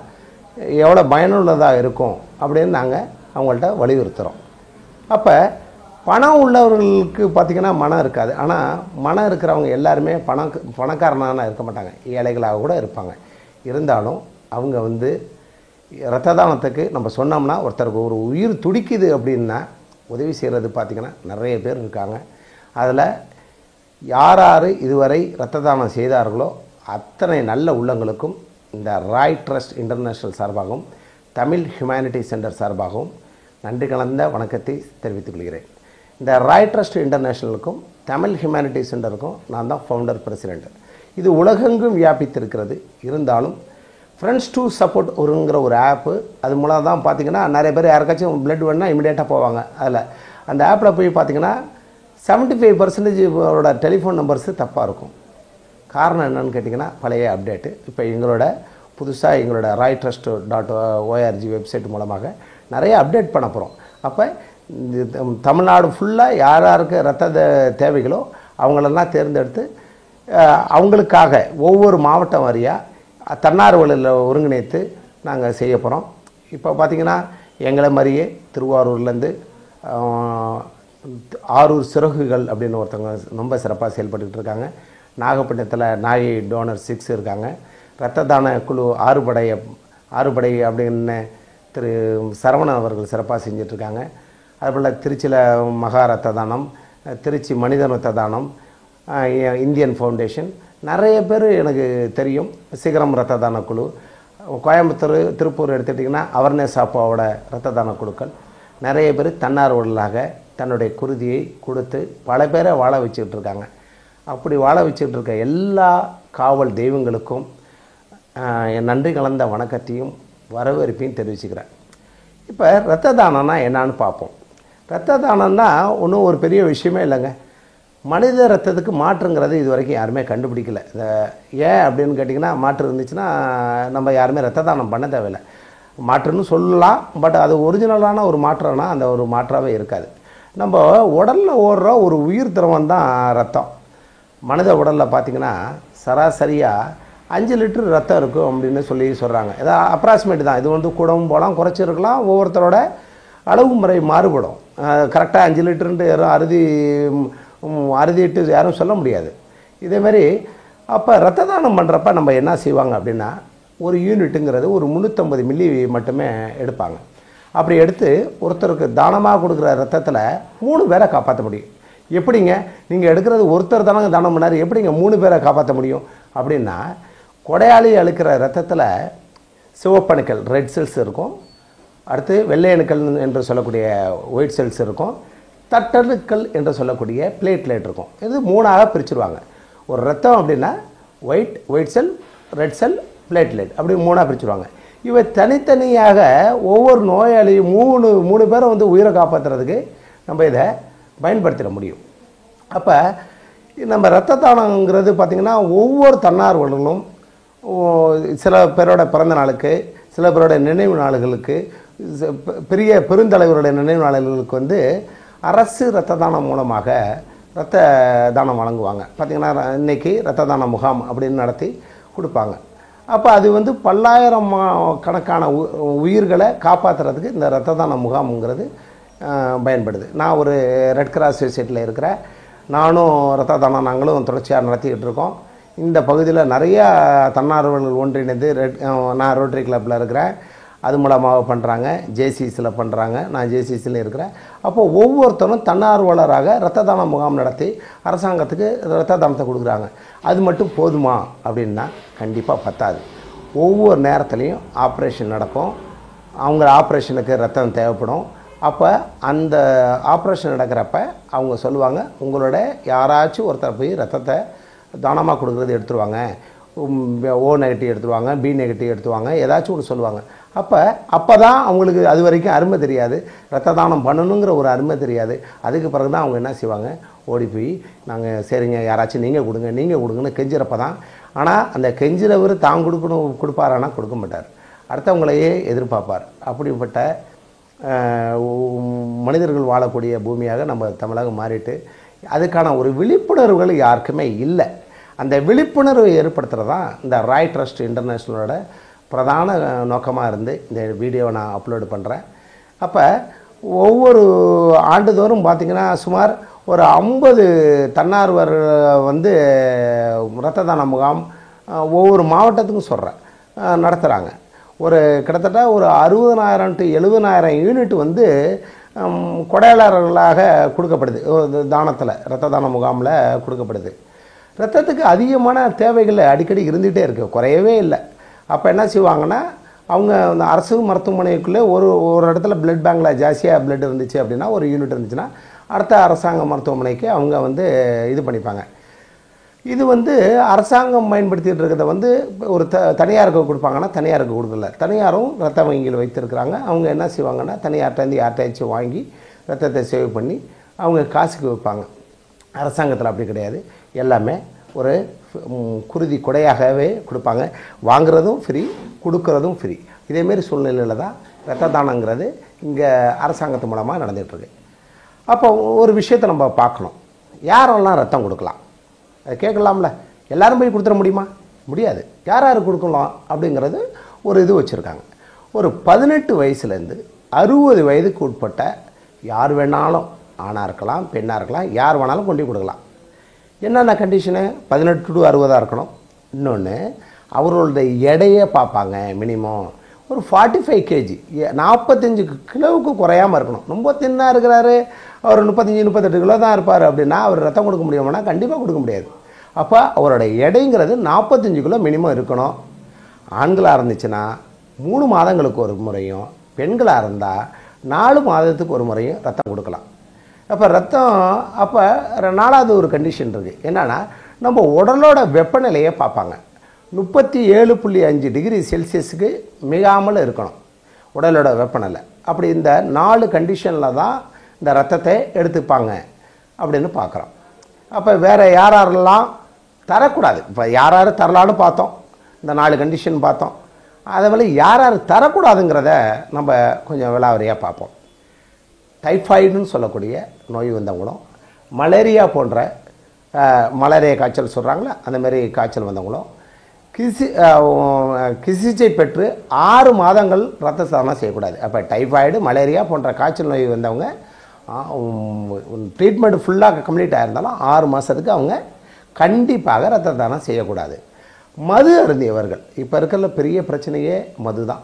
எவ்வளோ பயனுள்ளதாக இருக்கும் அப்படின்னு நாங்கள் அவங்கள்ட்ட வலியுறுத்துகிறோம். அப்போ பணம் உள்ளவர்களுக்கு பார்த்திங்கன்னா மனம் இருக்காது. ஆனால் மனம் இருக்கிறவங்க எல்லாருமே பணக்காரனாக இருக்க மாட்டாங்க, ஏழைகளாக கூட இருப்பாங்க. இருந்தாலும் அவங்க இரத்த தானத்துக்கு நம்ம சொன்னோம்னா, ஒருத்தருக்கு ஒரு உயிர் துடிக்குது அப்படின்னா உதவி செய்கிறது பார்த்திங்கன்னா நிறைய பேர் இருக்காங்க. அதில் யார் யார் இதுவரை இரத்த தானம் செய்தார்களோ அத்தனை நல்ல உள்ளங்களுக்கும் இந்த ராய் ட்ரஸ்ட் இன்டர்நேஷ்னல் சார்பாகவும் தமிழ் ஹியூமனிட்டி சென்டர் சார்பாகவும் நன்றி கலந்த வணக்கத்தை தெரிவித்துக் கொள்கிறேன். இந்த ராய் ட்ரஸ்ட் இன்டர்நேஷ்னலுக்கும் தமிழ் ஹியூமனிட்டி சென்டருக்கும் நான் தான் ஃபவுண்டர் பிரசிடெண்ட். இது உலகெங்கும் வியாபித்திருக்கிறது. இருந்தாலும் ஃப்ரெண்ட்ஸ் டு சப்போர்ட் ஒருங்கிற ஒரு ஆப்பு, அது மூலம் தான் பார்த்திங்கன்னா நிறைய பேர் யாருக்காச்சும் பிளட் வேணுன்னா இமீடியட்டாக போவாங்க. அதில் அந்த ஆப்பில் போய் பார்த்திங்கன்னா 75% டெலிஃபோன் நம்பர்ஸு தப்பாக இருக்கும். காரணம் என்னன்னு கேட்டிங்கன்னா பழைய அப்டேட்டு. இப்போ புதுசாக எங்களோட RayTrust.org வெப்சைட் மூலமாக நிறைய அப்டேட் பண்ண போகிறோம். அப்போ தமிழ்நாடு ஃபுல்லாக யார் யாருக்கு ரத்த தேவைகளோ அவங்களெல்லாம் தேர்ந்தெடுத்து அவங்களுக்காக ஒவ்வொரு மாவட்டம் வாரியாக தன்னார்வலில் ஒருங்கிணைத்து நாங்கள் செய்ய போகிறோம். இப்போ பார்த்திங்கன்னா எங்களை மாதிரியே திருவாரூர்லேருந்து ஆரூர் சிறகுகள் அப்படின்னு ஒருத்தவங்க ரொம்ப சிறப்பாக செயல்பட்டுக்கிட்டு இருக்காங்க. நாகப்பட்டினத்தில் நாகை டோனர் 6 இருக்காங்க. இரத்த தான குழு ஆறுபடை அப்படின்னு திரு சரவணன் அவர்கள் சிறப்பாக செஞ்சிட்ருக்காங்க. அதுபோல் திருச்சியில் மகா ரத்த தானம், திருச்சி மனிதன் ரத்த தானம், இந்தியன் ஃபவுண்டேஷன், நிறைய பேர் எனக்கு தெரியும். சிகரம் ரத்த தான குழு, கோயம்புத்தூர் திருப்பூர் எடுத்துட்டிங்கன்னா அவர்னஸ் ஆப்பாவோட ரத்த தான குழுக்கள், நிறைய பேர் தன்னார்வலர்களாக தன்னுடைய குருதியை கொடுத்து பல பேரை வாழ வச்சுக்கிட்டு இருக்காங்க. அப்படி வாழ வச்சுக்கிட்டு இருக்க எல்லா காவல் தெய்வங்களுக்கும் என் நன்றி கலந்த வணக்கத்தையும் வரவேற்பையும் தெரிவிச்சுக்கிறேன். இப்போ இரத்த தானம்னா என்னான்னு பார்ப்போம். இரத்த தானம்னா ஒன்றும் ஒரு பெரிய விஷயமே இல்லைங்க. மனித ரத்தத்துக்கு மாற்றுங்கிறது இது வரைக்கும் யாருமே கண்டுபிடிக்கல. ஏன் அப்படின்னு கேட்டிங்கன்னா, மாற்று இருந்துச்சுன்னா நம்ம யாருமே இரத்த தானம் பண்ண தேவையில்லை. மாற்றுன்னு சொல்லலாம், பட் அது ஒரிஜினலான ஒரு மாற்றம்னா அந்த ஒரு மாற்றாகவே இருக்காது. நம்ம உடலில் ஓடுற ஒரு உயிர் திரவம் தான் ரத்தம். மனித உடலில் பார்த்திங்கன்னா சராசரியாக 5 லிட்டர் ரத்தம் இருக்கும் அப்படின்னு சொல்கிறாங்க. இதான் அப்ராக்சிமேட் தான். இது வந்து கூடவும் போகலாம், குறைச்சிருக்கலாம். ஒவ்வொருத்தரோட அளவு முறை மாறுபடும். கரெக்டாக 5 லிட்டருன்ட்டு யாரும் அறுதிட்டு யாரும் சொல்ல முடியாது. இதேமாரி அப்போ ரத்த தானம் பண்ணுறப்ப நம்ம என்ன செய்வாங்க அப்படின்னா, ஒரு யூனிட்டுங்கிறது ஒரு 350 மில்லி மட்டுமே எடுப்பாங்க. அப்படி எடுத்து ஒருத்தருக்கு தானமாக கொடுக்குற ரத்தத்தில் 3 பேரை காப்பாற்ற முடியும். எப்படிங்க, நீங்கள் எடுக்கிறது ஒருத்தர் தானங்க தானம் பண்ணார், எப்படிங்க 3 பேரை காப்பாற்ற முடியும் அப்படின்னா, கொடையாளி அழுக்கிற ரத்தத்தில் சிவப்பணுக்கள் ரெட் செல்ஸ் இருக்கும், அடுத்து வெள்ளை அணுக்கள் என்று சொல்லக்கூடிய ஒயிட் செல்ஸ் இருக்கும், தட்டணுக்கள் என்று சொல்லக்கூடிய பிளேட்லெட் இருக்கும். இது 3ஆக பிரிச்சுருவாங்க. ஒரு ரத்தம் அப்படின்னா ஒயிட் செல், ரெட் செல், பிளேட்லெட் அப்படி 3ஆக பிரிச்சுருவாங்க. இவை தனித்தனியாக ஒவ்வொரு நோயாளியும் 3 பேரை வந்து உயிரை காப்பாற்றுறதுக்கு நம்ம இதை பயன்படுத்திட முடியும். அப்போ நம்ம இரத்த தானங்கிறது பார்த்திங்கன்னா, ஒவ்வொரு தன்னார்வலர்களும் சில பேரோட பிறந்த நாளுக்கு, சில பேரோட நினைவு நாளுகளுக்கு, பெரிய பெருந்தலைவருடைய நினைவு நாளுகளுக்கு வந்து அரசு இரத்த தானம் மூலமாக இரத்த தானம் வழங்குவாங்க. பார்த்திங்கன்னா, இன்றைக்கி இரத்த தான முகாம் அப்படின்னு நடத்தி கொடுப்பாங்க. அப்போ அது வந்து பல்லாயிரம் கணக்கான உயிர்களை காப்பாற்றுறதுக்கு இந்த இரத்த தான முகாம்ங்கிறது பயன்படுது. நான் ஒரு ரெட் கிராஸ் சொசைட்டியில் இருக்கிறேன். நானும் இரத்த தானம் நாங்களும் தொடர்ச்சியாக நடத்திக்கிட்டு இருக்கோம். இந்த பகுதியில் நிறையா தன்னார்வலர்கள் ஒன்றிணைந்து நான் ரோட்டரி கிளப்பில் இருக்கிறேன், அது மூலமாக பண்ணுறாங்க. ஜேசிசியில் பண்ணுறாங்க, நான் ஜேசிசியில் இருக்கிறேன். அப்போது ஒவ்வொருத்தரும் தன்னார்வலராக இரத்த தான முகாம் நடத்தி அரசாங்கத்துக்கு இரத்த தானத்தை கொடுக்குறாங்க. அது மட்டும் போதுமா அப்படின்னா கண்டிப்பாக பத்தாது. ஒவ்வொரு நேரத்துலையும் ஆப்ரேஷன் நடக்கும், அவங்க ஆப்ரேஷனுக்கு ரத்தம் தேவைப்படும். அப்போ அந்த ஆப்ரேஷன் நடக்கிறப்ப அவங்க சொல்லுவாங்க, உங்களோட யாராச்சும் ஒருத்தர் போய் ரத்தத்தை தானமாக கொடுக்குறது எடுத்துருவாங்க, O நெகட்டிவ் எடுத்துருவாங்க, B நெகட்டிவ் எடுத்துவாங்க, ஏதாச்சும் ஒன்று சொல்லுவாங்க. அப்போ தான் அவங்களுக்கு அது வரைக்கும் அருமை தெரியாது, ரத்த தானம் பண்ணணுங்கிற ஒரு அருமை தெரியாது. அதுக்கு பிறகு தான் அவங்க என்ன செய்வாங்க, ஓடி போய் நாங்கள் சரிங்க யாராச்சும் நீங்கள் கொடுங்கன்னு கெஞ்சிறப்ப தான். ஆனால் அந்த கெஞ்சிறவர் தான் கொடுப்பாரானா கொடுக்க மாட்டார், அடுத்தவங்களையே எதிர்பார்ப்பார். அப்படிப்பட்ட மனிதர்கள் வாழக்கூடிய பூமியாக நம்ம தமிழகம் மாறிட்டு, அதுக்கான ஒரு விழிப்புணர்வுகள் யாருக்குமே இல்லை. அந்த விழிப்புணர்வை ஏற்படுத்துகிறது தான் இந்த ராய் ட்ரஸ்ட் இன்டர்நேஷ்னலோட பிரதான நோக்கமாக இருந்து இந்த வீடியோவை நான் அப்லோடு பண்ணுறேன். அப்போ ஒவ்வொரு ஆண்டுதோறும் பார்த்திங்கன்னா சுமார் ஒரு 50 தன்னார்வர் வந்து இரத்த தான முகாம் ஒவ்வொரு மாவட்டத்துக்கும் நடத்துகிறாங்க. ஒரு கிட்டத்தட்ட ஒரு 60,000 to 70,000 யூனிட் வந்து கொடையாளர்களாக கொடுக்கப்படுது. தானத்தில் இரத்த தான முகாமில் கொடுக்கப்படுது. ரத்தத்துக்கு அதிகமான தேவைகள் அடிக்கடி இருந்துகிட்டே இருக்குது, குறையவே இல்லை. அப்போ என்ன செய்வாங்கன்னா, அவங்க அந்த அரசு மருத்துவமனைக்குள்ளே ஒரு இடத்துல பிளட் பேங்கில் ஜாஸ்தியாக பிளட் இருந்துச்சு அப்படின்னா, ஒரு யூனிட் இருந்துச்சுன்னா அடுத்த அரசாங்க மருத்துவமனைக்கு அவங்க வந்து இது பண்ணிப்பாங்க. இது வந்து அரசாங்கம் பயன்படுத்திகிட்டு இருக்கிறத வந்து ஒரு தனியாருக்கு கொடுப்பாங்கன்னா தனியாருக்கு கொடுக்கல. தனியாரும் ரத்த வங்கியில் வைத்திருக்கிறாங்க. அவங்க என்ன செய்வாங்கன்னா, தனியார்ட்டேருந்து யார்ட்டாச்சும் வாங்கி ரத்தத்தை சேவ் பண்ணி அவங்க காசுக்கு வைப்பாங்க. அரசாங்கத்தில் அப்படி கிடையாது, எல்லாமே ஒரு குருதி கொடையாகவே கொடுப்பாங்க. வாங்குறதும் ஃப்ரீ, கொடுக்குறதும் ஃப்ரீ. இதேமாரி சூழ்நிலையில் தான் இரத்த தானங்கிறது இங்கே அரசாங்கத்து மூலமாக நடந்துகிட்ருக்கு. அப்போ ஒரு விஷயத்தை நம்ம பார்க்கணும், யாரெல்லாம் ரத்தம் கொடுக்கலாம் அதை கேட்கலாம்ல. எல்லோரும் போய் கொடுத்துட முடியுமா? முடியாது. யார் யார் கொடுக்கலாம் அப்படிங்கிறது ஒரு இது வச்சுருக்காங்க. ஒரு 18 வயசுலேருந்து 60 வயதுக்கு உட்பட்ட யார் வேணாலும், ஆணாக இருக்கலாம், பெண்ணாக இருக்கலாம், யார் வேணாலும் கொண்டு கொடுக்கலாம். என்னென்ன கண்டிஷனு? 18 to 60 இருக்கணும். இன்னொன்று, அவர்களுடைய எடையை பார்ப்பாங்க. மினிமம் ஒரு 45 kg, 45 கிலோவுக்கு குறையாமல் இருக்கணும். ரொம்ப தின்னாக இருக்கிறாரு, அவர் 35-38 கிலோ தான் இருப்பார் அப்படின்னா அவர் ரத்தம் கொடுக்க முடியுமானா கண்டிப்பாக கொடுக்க முடியாது. அப்போ அவருடைய எடைங்கிறது 45 கிலோ மினிமம் இருக்கணும். ஆண்களாக இருந்துச்சுன்னா 3 மாதங்களுக்கு ஒரு முறையும், பெண்களாக இருந்தால் 4 மாதத்துக்கு ஒரு முறையும் ரத்தம் கொடுக்கலாம். அப்போ ரத்தம் அப்போ 4வது ஒரு கண்டிஷன் இருக்குது. என்னென்னா, நம்ம உடலோட வெப்பநிலையை பார்ப்பாங்க. 37.5 டிகிரி செல்சியஸுக்கு மிகாமல் இருக்கணும் உடலோட வெப்பநிலை. அப்படி இந்த 4 கண்டிஷனில் தான் இந்த ரத்தத்தை எடுத்துப்பாங்க அப்படின்னு பார்க்குறோம். அப்போ வேறு யாரெல்லாம் தரக்கூடாது, இப்போ யார் தரலான்னு பார்த்தோம், இந்த 4 கண்டிஷன் பார்த்தோம். அதே மாதிரி யார் தரக்கூடாதுங்கிறத நம்ம கொஞ்சம் விலாவரியாக பார்ப்போம். டைஃபாய்டுன்னு சொல்லக்கூடிய நோய் வந்தவங்களும், மலேரியா போன்ற மலேரியா காய்ச்சல் சொல்கிறாங்களே அந்தமாரி காய்ச்சல் வந்தவங்களும், சிகிச்சை பெற்று 6 மாதங்கள் ரத்த தானம் செய்யக்கூடாது. அப்போ டைஃபாய்டு, மலேரியா போன்ற காய்ச்சல் நோய் வந்தவங்க ட்ரீட்மெண்ட் ஃபுல்லாக கம்ப்ளீட் ஆகிருந்தாலும் 6 மாதத்துக்கு அவங்க கண்டிப்பாக ரத்த தானம் செய்யக்கூடாது. மது அருந்தியவர்கள், இப்போ இருக்கிற பெரிய பிரச்சனையே மது தான்.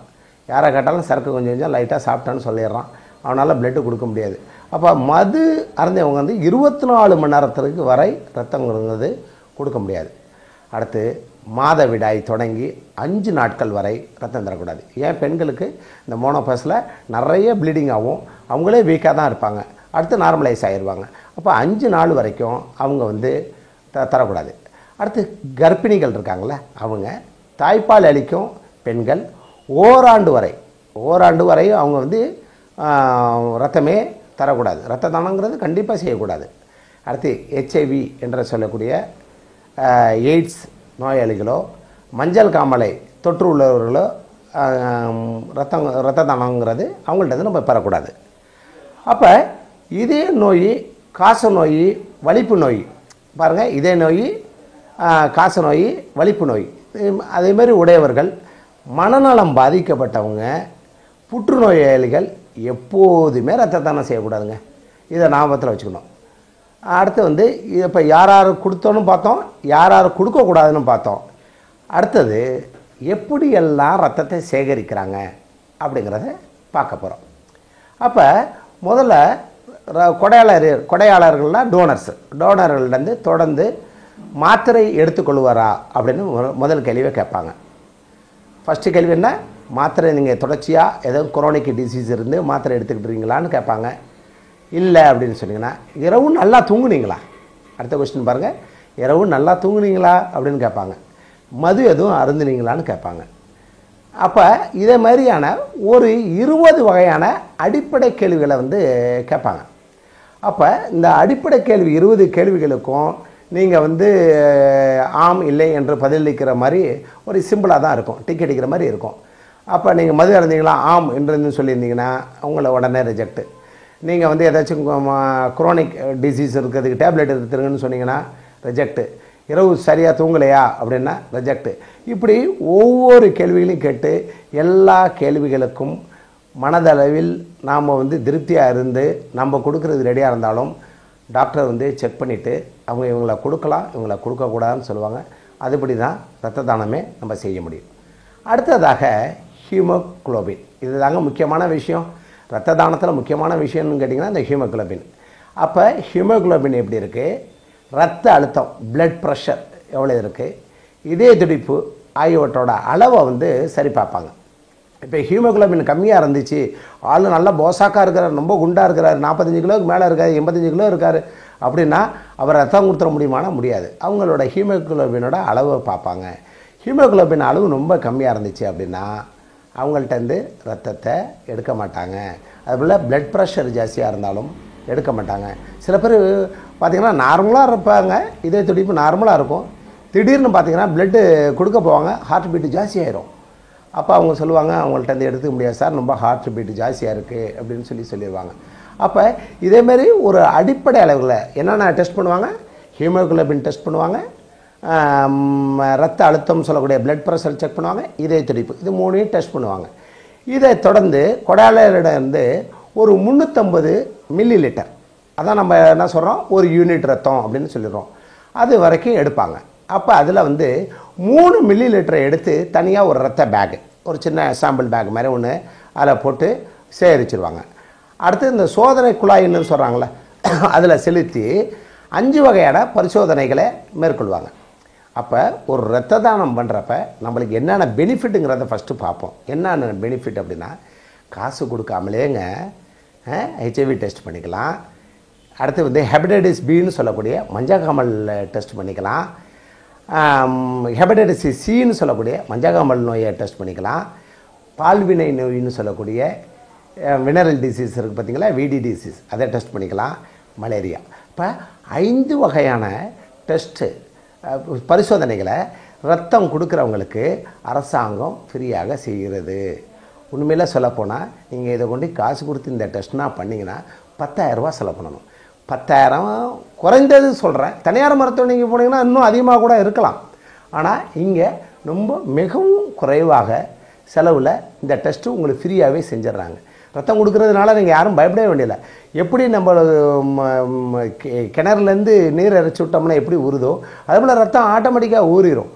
யாரை கேட்டாலும் சரக்கு கொஞ்சம் கொஞ்சம் லைட்டாக சாப்பிட்டான்னு சொல்லிடுறான், அவனால் பிளட்டு கொடுக்க முடியாது. அப்போ மது அருந்தியவங்க வந்து 24 மணி நேரத்திற்கு வரை ரத்தங்கிறது கொடுக்க முடியாது. அடுத்து மாதவிடாய் தொடங்கி 5 நாட்கள் வரை ரத்தம் தரக்கூடாது. ஏன்? பெண்களுக்கு இந்த மோனோபாஸில் நிறைய ப்ளீடிங் ஆகும், அவங்களே வீக்காக தான் இருப்பாங்க, அடுத்து நார்மலைஸ் ஆகிடுவாங்க. அப்போ 5 நாள் வரைக்கும் அவங்க வந்து தரக்கூடாது. அடுத்து கர்ப்பிணிகள் இருக்காங்களே அவங்க, தாய்ப்பால் அளிக்கும் பெண்கள் ஓராண்டு வரை அவங்க வந்து ரத்தமே தரக்கூடாது. ரத்த தானங்கிறது கண்டிப்பாக செய்யக்கூடாது. அடுத்து HIV என்று சொல்லக்கூடிய எய்ட்ஸ் நோயாளிகளோ, மஞ்சள் காமாலை தொற்று உள்ளவர்களோ ரத்த தானங்கிறது அவங்கள்ட்ட நம்ம பெறக்கூடாது. அப்போ இதே நோய், காச நோய், வலிப்பு நோய் பாருங்கள், இதே நோய், காச நோய், வலிப்பு நோய் அதேமாதிரி உடையவர்கள், மனநலம் பாதிக்கப்பட்டவங்க, புற்றுநோயாளிகள் எப்போதுமே ரத்த தானம் செய்யக்கூடாதுங்க. இதை ஞாபகத்தில் வச்சுக்கணும். அடுத்து வந்து இப்போ யார் கொடுத்தோன்னு பார்த்தோம், யார் கொடுக்கக்கூடாதுன்னு பார்த்தோம். அடுத்தது எப்படியெல்லாம் ரத்தத்தை சேகரிக்கிறாங்க அப்படிங்கிறத பார்க்க போகிறோம். அப்போ முதல்ல கொடையாளர்கள்லாம் டோனர்கள்லேருந்து தொடர்ந்து மாத்திரை எடுத்துக்கொள்வாரா அப்படின்னு முதல் கேள்வியை கேட்பாங்க. ஃபஸ்ட்டு கேள்வி என்ன? மாத்திரை நீங்கள் தொடர்ச்சியாக ஏதோ குரோனிக் டிசீஸ் இருந்து மாத்திரை எடுத்துக்கிட்டுறீங்களான்னு கேட்பாங்க. இல்லை அப்படின்னு சொன்னீங்கன்னா, இரவு நல்லா தூங்குனீங்களா? அடுத்த கொஸ்டின் பாருங்கள், இரவு நல்லா தூங்குனீங்களா அப்படின்னு கேட்பாங்க. மது எதுவும் அருந்துனீங்களான்னு கேட்பாங்க. அப்போ இதே மாதிரியான ஒரு 20 வகையான அடிப்படை கேள்விகளை வந்து கேட்பாங்க. அப்போ இந்த அடிப்படை கேள்வி 20 கேள்விகளுக்கும் நீங்கள் வந்து ஆம் இல்லை என்று பதிலளிக்கிற மாதிரி ஒரு சிம்பிளாக தான் இருக்கும், டிக் அடிக்கிற மாதிரி இருக்கும். அப்போ நீங்கள் மது அருந்தீங்களா, ஆம் என்று சொல்லியிருந்தீங்கன்னா அவங்கள உடனே ரிஜெக்ட்டு. நீங்கள் வந்து ஏதாச்சும் குரோனிக் டிசீஸ் இருக்கிறதுக்கு டேப்லெட் எடுத்துருங்கன்னு சொன்னீங்கன்னா ரிஜெக்ட்டு. இரவு சரியாக தூங்கலையா அப்படின்னா ரிஜெக்ட்டு. இப்படி ஒவ்வொரு கேள்விகளையும் கேட்டு எல்லா கேள்விகளுக்கும் மனதளவில் நாம் வந்து திருப்தியாக இருந்து நம்ம கொடுக்குறது ரெடியாக இருந்தாலும் டாக்டர் வந்து செக் பண்ணிவிட்டு அவங்க இவங்களை கொடுக்கலாம், இவங்களை கொடுக்கக்கூடாதுன்னு சொல்லுவாங்க. அதுபடி தான் ரத்த தானமே நம்ம செய்ய முடியும். அடுத்ததாக ஹீமோகுளோபின், இது தாங்க முக்கியமான விஷயம். ரத்த தானத்தில் முக்கியமான விஷயம்னு கேட்டிங்கன்னா இந்த ஹீமோகுளோபின். அப்போ ஹீமோகுளோபின் எப்படி இருக்குது, ரத்த அழுத்தம், பிளட் ப்ரெஷர் எவ்வளோ இருக்குது, இதய துடிப்பு ஆகியவற்றோட அளவை வந்து சரி பார்ப்பாங்க. இப்போ ஹீமோகுளோபின் கம்மியாக இருந்துச்சு, ஆள் நல்லா போசாக்காக இருக்கிறார், ரொம்ப குண்டாக இருக்கிறார், 45 கிலோவுக்கு மேலே இருக்கார், 85 கிலோ இருக்கார் அப்படின்னா அவர் ரத்தம் கொடுத்துட முடியுமானா முடியாது. அவங்களோட ஹீமோகுளோபினோட அளவை பார்ப்பாங்க. ஹீமோகுளோபின் அளவு ரொம்ப கம்மியாக இருந்துச்சு அப்படின்னா அவங்கள்ட்டேருந்து ரத்தத்தை எடுக்க மாட்டாங்க. அதுபோல் பிளட் ப்ரெஷர் ஜாஸ்தியாக இருந்தாலும் எடுக்க மாட்டாங்க. சில பேர் பார்த்திங்கன்னா நார்மலாக இருப்பாங்க, இதே துடிப்பு நார்மலாக இருக்கும், திடீர்னு பார்த்திங்கன்னா பிளட்டு கொடுக்க போவாங்க, ஹார்ட் பீட்டு ஜாஸ்தி ஆயிரும். அப்போ அவங்க சொல்லுவாங்க அவங்கள்ட்ட எடுத்துக்க முடியாது சார், ரொம்ப ஹார்ட் பீட்டு ஜாஸ்தியாக இருக்குது அப்படின்னு சொல்லிடுவாங்க. அப்போ இதேமாரி ஒரு அடிப்படை அளவில் என்னென்ன டெஸ்ட் பண்ணுவாங்க, ஹீமோகுளோபின் டெஸ்ட் பண்ணுவாங்க, ரத்த அழுத்தம் சொல்லக்கூடிய பிளட் ப்ரெஷர் செக் பண்ணுவாங்க, இதய துடிப்பு, இது 3 டெஸ்ட் பண்ணுவாங்க. இதை தொடர்ந்து கொடையாளரிடமிருந்து ஒரு 350 மில்லி லிட்டர், அதான் நம்ம என்ன சொல்கிறோம், ஒரு யூனிட் ரத்தம் அப்படின்னு சொல்லிடுறோம், அது வரைக்கும் எடுப்பாங்க. அப்போ அதில் வந்து 3 மில்லி லிட்டரை எடுத்து தனியாக ஒரு ரத்த பேகு, ஒரு சின்ன சாம்பிள் பேக் மாதிரி ஒன்று அதில் போட்டு சேகரிச்சிருவாங்க. அடுத்து இந்த சோதனை குழாயின்னு சொல்கிறாங்களே, அதில் செலுத்தி 5 வகையான பரிசோதனைகளை மேற்கொள்வாங்க. அப்போ ஒரு இரத்த தானம் பண்ணுறப்ப நம்மளுக்கு என்னென்ன பெனிஃபிட்டுங்கிறத ஃபஸ்ட்டு பார்ப்போம். என்னென்ன பெனிஃபிட் அப்படின்னா, காசு கொடுக்காமலேங்க ஹெச்ஐவி டெஸ்ட் பண்ணிக்கலாம். அடுத்து வந்து ஹெப்படைட்டிஸ் பின்னு சொல்லக்கூடிய மஞ்சக்காமல் டெஸ்ட் பண்ணிக்கலாம். ஹெப்படைட்டிஸ் சின்னு சொல்லக்கூடிய மஞ்சக்காமல் நோயை டெஸ்ட் பண்ணிக்கலாம். பால்வினை நோயின்னு சொல்லக்கூடிய வினரல் டிசீஸ் இருக்குது பார்த்தீங்களா, விடி டிசீஸ், அதை டெஸ்ட் பண்ணிக்கலாம். மலேரியா. இப்போ 5 வகையான டெஸ்ட்டு பரிசோதனைகளை ரத்தம் கொடுக்குறவங்களுக்கு அரசாங்கம் ஃப்ரீயாக செய்கிறது. உண்மையில் சொல்லப்போனால் நீங்கள் இதை கொண்டு காசு கொடுத்து இந்த டெஸ்ட்னா பண்ணிங்கன்னா 10,000 ரூபா செலவு பண்ணணும். 10,000 குறைந்தது சொல்கிறேன். தனியார் மருத்துவமனைக்கு போனீங்கன்னா இன்னும் அதிகமாக கூட இருக்கலாம். ஆனால் இங்கே ரொம்ப மிகவும் குறைவாக செலவில் இந்த டெஸ்ட்டு உங்களுக்கு ஃப்ரீயாகவே செஞ்சிடறாங்க. ரத்தம் கொடுக்கறதுனால நீங்கள் யாரும் பயப்படவே வேண்டியதில்லை. எப்படி நம்ம கிணறுலேருந்து நீர் இறைச்சி விட்டோம்னா எப்படி ஊறுதோ அதுபோல் ரத்தம் ஆட்டோமேட்டிக்காக ஊறிடும்.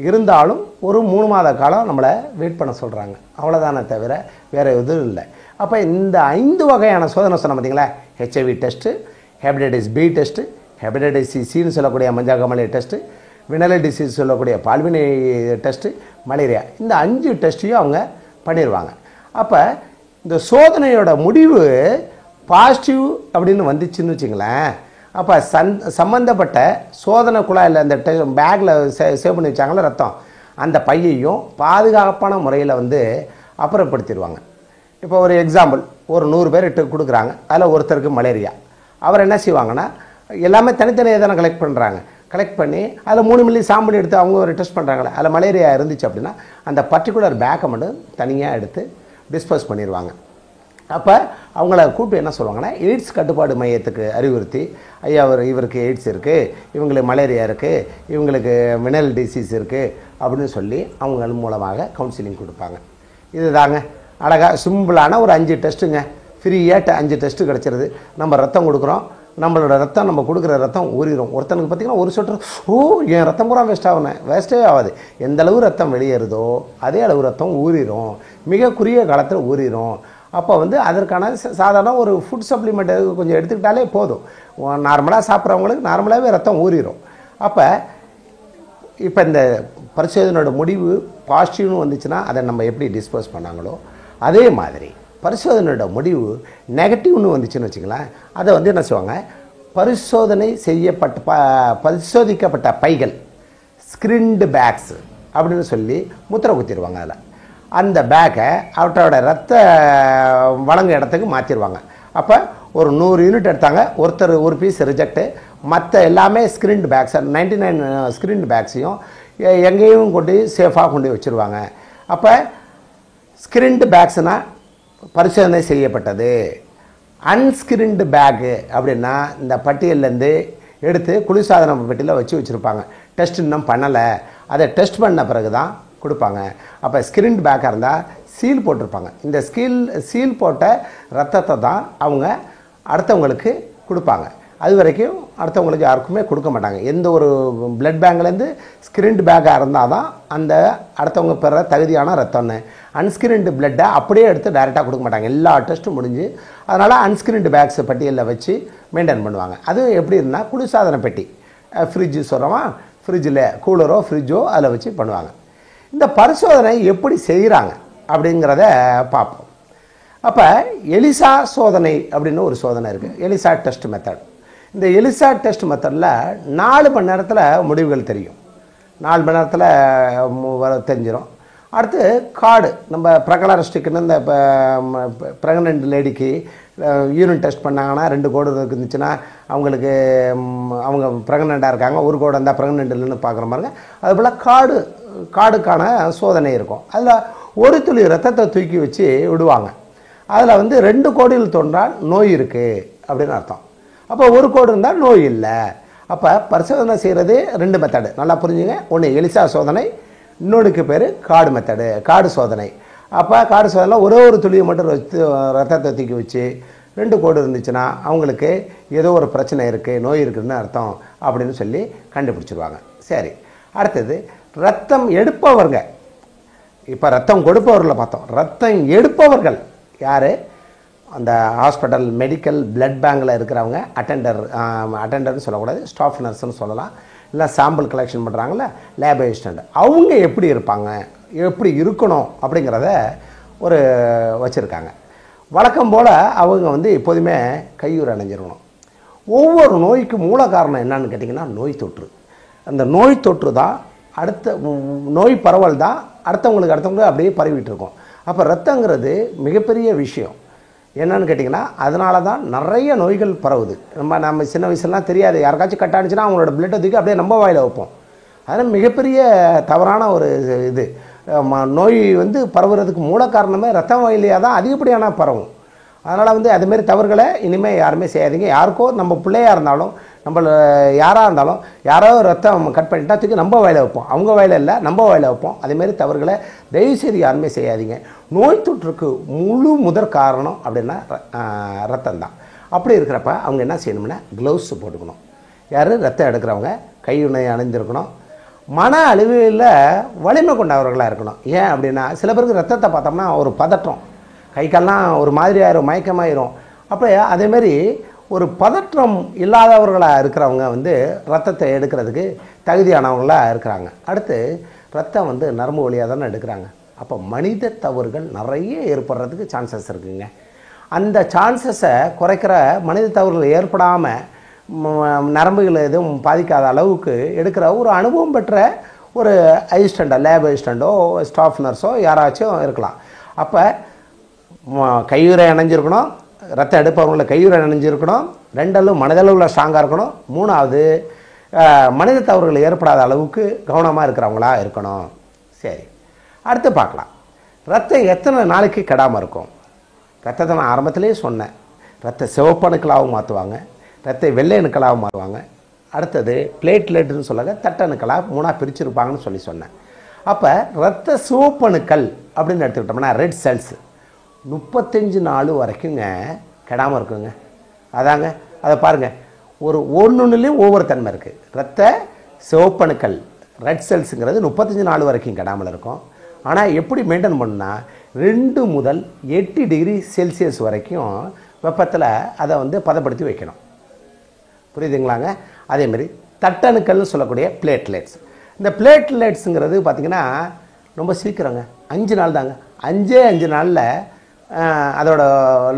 இருந்தாலும் ஒரு 3 மாத காலம் நம்மளை வெயிட் பண்ண சொல்கிறாங்க, அவ்வளோதானே தவிர வேறு எதுவும் இல்லை. அப்போ இந்த 5 வகையான சோதனை சொன்ன பார்த்தீங்களா, HIV test, hepatitis B test, hepatitis சின்னு சொல்லக்கூடிய மஞ்சக்காமலை டெஸ்ட்டு, வினரல் டிசீஸ் சொல்லக்கூடிய பால்வினை டெஸ்ட்டு, மலேரியா, இந்த 5 டெஸ்ட்டையும் அவங்க பண்ணிடுவாங்க. அப்போ இந்த சோதனையோட முடிவு பாசிட்டிவ் அப்படின்னு வந்துச்சுன்னு வச்சுங்களேன், அப்போ சம்மந்தப்பட்ட சோதனை குழாயில் அந்த பேக்கில் சேவ் பண்ணி வச்சாங்களே ரத்தம், அந்த பையையும் பாதுகாப்பான முறையில் வந்து அப்புறப்படுத்திடுவாங்க. இப்போ ஒரு எக்ஸாம்பிள், ஒரு 100 பேர் கொடுக்குறாங்க, அதில் ஒருத்தருக்கு மலேரியா. அவர் என்ன செய்வாங்கன்னா எல்லாமே தனித்தனியாக தானே கலெக்ட் பண்ணுறாங்க. கலெக்ட் பண்ணி அதில் 3 மில்லி சாம்பிள் எடுத்து அவங்க ஒரு டெஸ்ட் பண்ணுறாங்களே, அதில் மலேரியா இருந்துச்சு அப்படின்னா அந்த பர்டிகுலர் பேக்கை மட்டும் தனியாக எடுத்து டிஸ்போஸ் பண்ணிடுவாங்க. அப்போ அவங்கள கூப்பிட்டு என்ன சொல்லுவாங்கன்னா, எய்ட்ஸ் கட்டுப்பாடு மையத்துக்கு அறிவுறுத்தி, ஐயா இவருக்கு எய்ட்ஸ் இருக்குது, இவங்களுக்கு மலேரியா இருக்குது, இவங்களுக்கு வினரல் டிசீஸ் இருக்குது அப்படின்னு சொல்லி அவங்க மூலமாக கவுன்சிலிங் கொடுப்பாங்க. இது தாங்க அழகாக சிம்பிளான ஒரு 5 டெஸ்ட்டுங்க. ஃப்ரீயாக 5 டெஸ்ட்டு கிடச்சிருது. நம்ம ரத்தம் கொடுக்குறோம், நம்மளோட ரத்தம், நம்ம கொடுக்குற ரத்தம் ஊறிடும். ஒருத்தனுக்கு பார்த்திங்கன்னா ஒரு சொட்டு, என் ரத்தம் பூரா வேஸ்ட்டே ஆகாது. எந்த அளவு ரத்தம் வெளியேறுதோ அதே அளவு ரத்தம் ஊறிடும், மிக குறுகிய காலத்தில் ஊறிடும். அப்போ வந்து அதற்கான சாதாரண ஒரு ஃபுட் சப்ளிமெண்ட் கொஞ்சம் எடுத்துக்கிட்டாலே போதும். நார்மலாக சாப்பிட்றவங்களுக்கு நார்மலாகவே ரத்தம் ஊறிடும். அப்போ இப்போ இந்த பரிசோதனையோட முடிவு பாசிட்டிவ்னு வந்துச்சுன்னா அதை நம்ம எப்படி டிஸ்போஸ் பண்ணாங்களோ அதே மாதிரி பரிசோதனையோட முடிவு நெகட்டிவ்னு வந்துச்சுன்னு வச்சுங்களேன், அதை வந்து என்ன செய்வாங்க, பரிசோதனை செய்யப்பட்ட பரிசோதிக்கப்பட்ட பைகள், ஸ்கிரீன்டு பேக்ஸ் அப்படின்னு சொல்லி முத்திரை குத்திடுவாங்க. அதில் அந்த பேக்கை அவற்றோட ரத்த வழங்க இடத்துக்கு மாற்றிடுவாங்க. அப்போ ஒரு 100 யூனிட் எடுத்தாங்க, ஒருத்தர் ஒரு பீஸ் ரிஜெக்டு, மற்ற எல்லாமே ஸ்கிரீன்டு பேக்ஸ் 99 ஸ்கிரீன்டு பேக்ஸையும் எங்கேயும் கொண்டு சேஃபாக கொண்டு வச்சுருவாங்க. அப்போ ஸ்கிரீன்டு பேக்ஸ்னால் பரிசோதனை செய்யப்பட்டது. அன்ஸ்கிரீன்டு பேக்கு அப்படின்னா இந்த பட்டியலேருந்து எடுத்து குளிர்சாதன பெட்டியில் வச்சுருப்பாங்க, டெஸ்ட் இன்னும் பண்ணலை, அதை டெஸ்ட் பண்ண பிறகு தான் கொடுப்பாங்க. அப்போ ஸ்கிரீன்டு பேக்காக இருந்தால் சீல் போட்டிருப்பாங்க. இந்த சீல் போட்ட ரத்தத்தை தான் அவங்க அடுத்தவங்களுக்கு கொடுப்பாங்க. அது வரைக்கும் அடுத்தவங்களுக்கு யாருக்குமே கொடுக்க மாட்டாங்க. எந்த ஒரு பிளட் பேங்க்லேருந்து ஸ்கிரீன்டு பேக்காக இருந்தால் தான் அந்த அடுத்தவங்க பெற தகுதியான ரத்தம்னு. அன்ஸ்கிரீன்டு பிளட்டை அப்படியே எடுத்து டைரெக்டாக கொடுக்க மாட்டாங்க, எல்லா டெஸ்ட்டும் முடிஞ்சு. அதனால் அன்ஸ்கிரீன்டு பேக்ஸ் பட்டியலில் வச்சு மெயின்டைன் பண்ணுவாங்க. அது எப்படி இருந்தால் குளிர்சாதன பெட்டி, ஃப்ரிட்ஜு சொல்கிறோமா, ஃப்ரிட்ஜில் கூலரோ ஃப்ரிட்ஜோ அதில் வச்சு பண்ணுவாங்க. இந்த பரிசோதனை எப்படி செய்கிறாங்க அப்படிங்கிறத பார்ப்போம். அப்போ எலிசா சோதனை அப்படின்னு ஒரு சோதனை இருக்குது, எலிசா டெஸ்ட் மெத்தட். இந்த எலிசா டெஸ்ட் மெத்தடில் 4 மணி நேரத்தில் முடிவுகள் தெரியும். 4 மணி நேரத்தில் தெரிஞ்சிடும். அடுத்து கார்டு, நம்ம ப்ரகலரிஸ்டிக்குன்னு இந்த ப்ரெக்னென்ட் லேடிக்கு யூரின் டெஸ்ட் பண்ணாங்கன்னா 2 கோடு இருந்துச்சுன்னா அவங்களுக்கு அவங்க ப்ரெக்னெண்ட்டாக இருக்காங்க, 1 கோடு இருந்தால் ப்ரெக்னென்ட் இல்லைன்னு பார்க்குற மாதிரிங்க. அதுபோல் கார்டுக்கான சோதனை இருக்கும். அதில் 1 துளி ரத்தத்தை தூக்கி வச்சு விடுவாங்க. அதில் வந்து 2 கோடியில் தோன்றால் நோய் இருக்குது அப்படின்னு அர்த்தம். அப்போ 1 கோடு இருந்தால் நோய் இல்லை. அப்போ பரிசோதனை செய்கிறது 2 மெத்தடு, நல்லா புரிஞ்சுங்க. ஒன்று எலிசா சோதனை, இன்னொன்றுக்கு பேர் கார்டு மெத்தடு, கார்டு சோதனை. அப்போ காடு சோதனையில் ஒரே ஒரு துளியை மட்டும் வச்சு ரத்தத்தை தூக்கி வச்சு 2 கோடு இருந்துச்சுன்னா அவங்களுக்கு ஏதோ ஒரு பிரச்சனை இருக்குது, நோய் இருக்குதுன்னு அர்த்தம் அப்படின்னு சொல்லி கண்டுபிடிச்சிருவாங்க. சரி, அடுத்தது ரத்தம் எடுப்பவர்க. இப்போ ரத்தம் கொடுப்பவர்களை பார்த்தோம். ரத்தம் எடுப்பவர்கள் யார்? அந்த ஹாஸ்பிட்டல் மெடிக்கல் பிளட் பேங்கில் இருக்கிறவங்க, அட்டெண்டர்னு சொல்லக்கூடாது, ஸ்டாஃப் நர்ஸ்ன்னு சொல்லலாம், இல்லை சாம்பிள் கலெக்ஷன் பண்ணுறாங்கள லேப் அசிஸ்டண்ட். அவங்க எப்படி இருப்பாங்க, எப்படி இருக்கணும் அப்படிங்கிறத ஒரு வச்சுருக்காங்க. வழக்கம் போல் அவங்க வந்து எப்போதுமே கையுறை அணிஞ்சிருக்கணும். ஒவ்வொரு நோய்க்கு மூல காரணம் என்னன்னு கேட்டிங்கன்னா நோய் தொற்று. அந்த நோய் தொற்று தான் அடுத்த நோய் பரவல் தான் அடுத்தவங்களுக்கு அப்படியே பரவிட்டு இருக்கும். அப்போ ரத்தங்கிறது மிகப்பெரிய விஷயம். என்னன்னு கேட்டிங்கன்னா அதனால தான் நிறைய நோய்கள் பரவுது. நம்ம சின்ன வயசுலாம் தெரியாது, யாருக்காச்சும் கட்டாணிச்சுன்னா அவங்களோட பிளட்டை தூக்கி அப்படியே நம்ம வாயில் வைப்போம். அதனால் மிகப்பெரிய தவறான ஒரு இது. நோய் வந்து பரவுறதுக்கு மூல காரணமே ரத்தம் வழியாக தான் அதிகப்படியான பரவும். அதனால் வந்து அதுமாரி தவறுகளை இனிமேல் யாருமே செய்யாதீங்க. யாருக்கோ நம்ம பிள்ளையாக இருந்தாலும் நம்மள யாராக இருந்தாலும் யாரோ ரத்தம் கட் பண்ணிட்டா தூக்கி நம்ம வாயில் வைப்போம், அவங்க வாயில் இல்லை நம்ம வாயில் வைப்போம். அதேமாரி தவறுகளை தயவுசெய்து யாருமே செய்யாதீங்க. நோய் தொற்றுக்கு முதற் காரணம் அப்படின்னா ரத்தம் தான். அப்படி இருக்கிறப்ப அவங்க என்ன செய்யணும்னா க்ளவுஸ் போட்டுக்கணும். யார்? ரத்தம் எடுக்கிறவங்க கையுணை அணிந்திருக்கணும். மன அளவில் வலிமை கொண்டவர்களாக இருக்கணும். ஏன் அப்படின்னா சில பேருக்கு ரத்தத்தை பார்த்தோம்னா ஒரு பதற்றம், கை கால்லாம் ஒரு மாதிரி ஆயிரும், மயக்கமாயிரும். அப்போ அதேமாரி ஒரு பதற்றம் இல்லாதவர்களாக இருக்கிறவங்க வந்து ரத்தத்தை எடுக்கிறதுக்கு தகுதியானவங்களாக இருக்கிறாங்க. அடுத்து ரத்தம் வந்து நரம்பு வழியாக தானே எடுக்கிறாங்க. அப்போ மனித தவறுகள் நிறைய ஏற்படுறதுக்கு சான்சஸ் இருக்குங்க. அந்த சான்சஸை குறைக்கிற மனித தவறுகள் ஏற்படாமல் நரம்புகள் எதுவும் பாதிக்காத அளவுக்கு எடுக்கிற ஒரு அனுபவம் பெற்ற ஒரு அசிஸ்டண்ட்டோ லேப் அசிஸ்டண்ட்டோ ஸ்டாஃப் நர்ஸோ யாராச்சும் இருக்கலாம். அப்போ கையுறை அணிஞ்சிருக்கணும், ரத்தம் எடுப்பவங்கள கையுறை அணிஞ்சிருக்கணும், 2 மனதளவில் ஸ்ட்ராங்காக இருக்கணும், 3வது மனித தவறுகள் ஏற்படாத அளவுக்கு கவனமாக இருக்கிறவங்களா இருக்கணும். சரி, அடுத்து பார்க்கலாம். ரத்தம் எத்தனை நாளைக்கு கெடாமல் இருக்கும்? ரத்தத்தை நான் ஆரம்பத்திலே சொன்னேன். ரத்த சிவப்பணுக்களாகவும் மாற்றுவாங்க, ரத்த வெள்ளை அணுக்களாகவும் மாற்றுவாங்க. அடுத்தது பிளேட்லெட்டுன்னு சொல்லாங்க, தட்டணுக்களாக 3ஆக பிரிச்சுருப்பாங்கன்னு சொல்லி சொன்னேன். அப்போ ரத்த சிவப்பணுக்கள் அப்படின்னு எடுத்துக்கிட்டோம்னா ரெட் செல்ஸ் 35 நாள் வரைக்குங்க கெடாமல் இருக்குங்க. அதாங்க அதை பாருங்கள், ஒன்றுலேயும் ஒவ்வொரு தன்மை இருக்குது. ரத்த சிவப்பணுக்கள் ரெட் செல்ஸுங்கிறது 35 நாள் வரைக்கும் கெடாமல் இருக்கும். ஆனால் எப்படி மெயின்டைன் பண்ணால் 2 முதல் 8 டிகிரி செல்சியஸ் வரைக்கும் வெப்பத்தில் அதை வந்து பதப்படுத்தி வைக்கணும். புரியுதுங்களாங்க? அதேமாரி தட்டணுக்கள்னு சொல்லக்கூடிய பிளேட்லெட்ஸ். இந்த பிளேட்லெட்ஸுங்கிறது பார்த்திங்கன்னா ரொம்ப சீக்கிரங்க, 5 நாள் தாங்க. 5 நாளில் அதோட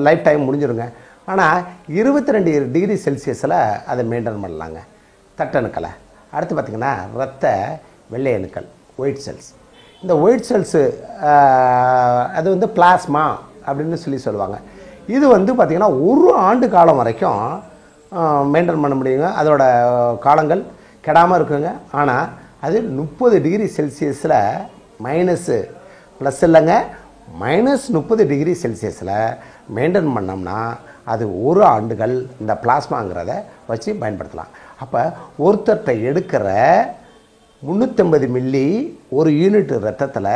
லைஃப் டைம் முடிஞ்சிருங்க. ஆனால் 22 டிகிரி செல்சியஸில் அதை மெயின்டைன் பண்ணலாங்க தட்டணுக்களை. அடுத்து பார்த்திங்கன்னா ரத்த வெள்ளை அணுக்கள் ஒயிட் செல்ஸ். இந்த ஒயிட் செல்ஸு அது வந்து பிளாஸ்மா அப்படின்னு சொல்லுவாங்க. இது வந்து பார்த்திங்கன்னா 1 ஆண்டு காலம் வரைக்கும் மெயின்டைன் பண்ண முடியுங்க. அதோட காலங்கள் கெடாமல் இருக்குங்க. ஆனால் அது 30 டிகிரி செல்சியஸில் மைனஸு ப்ளஸ் இல்லைங்க, -30 டிகிரி செல்சியஸில் மெயின்டைன் பண்ணோம்னா அது 1 ஆண்டுகள் இந்த பிளாஸ்மாங்கிறத வச்சு பயன்படுத்தலாம். அப்போ ஒருத்தர்கிட்ட எடுக்கிற 350 மில்லி ஒரு யூனிட் ரத்தத்தில்